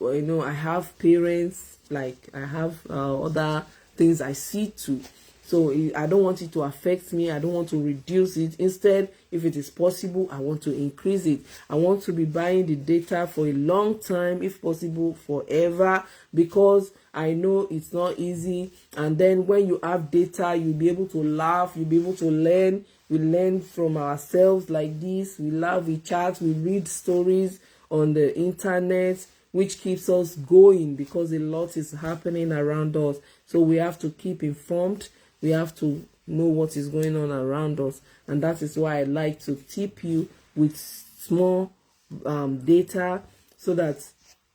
I have parents, like I have other things I see to. So I don't want it to affect me. I don't want to reduce it. Instead, if it is possible, I want to increase it. I want to be buying the data for a long time, if possible, forever, because I know it's not easy. And then when you have data, you'll be able to laugh. You'll be able to learn. We learn from ourselves like this. We laugh, we chat, we read stories on the internet, which keeps us going because a lot is happening around us. So we have to keep informed. We have to know what is going on around us, and that is why I like to tip you with small data so that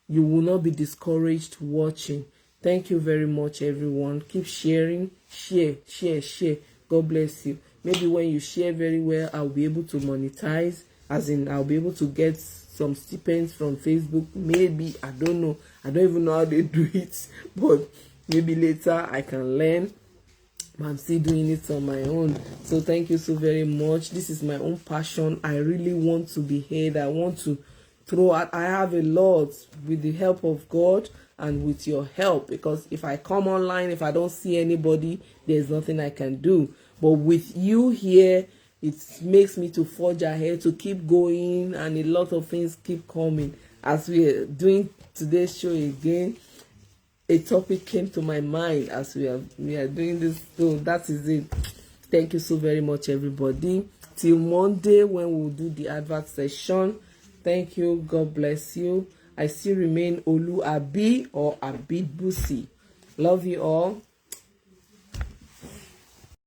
you will not be discouraged watching. Thank you very much, everyone. Keep sharing. Share. God bless you. Maybe when you share very well, I'll be able to monetize, as in I'll be able to get some stipends from Facebook. Maybe, I don't know. I don't even know how they do it, but maybe later I can learn. I'm still doing it on my own. So thank you so very much. This is my own passion. I really want to be heard. I want to throw out. I have a lot with the help of God and with your help, because if I come online, if I don't see anybody, there's nothing I can do. But with you here, it makes me to forge ahead, to keep going, and a lot of things keep coming. As we are doing today's show again, a topic came to my mind as we are doing this. So that is it. Thank you so very much, everybody. Till Monday when we'll do the advert session. Thank you. God bless you. I still remain Olu Abi or Abibusi. Love you all.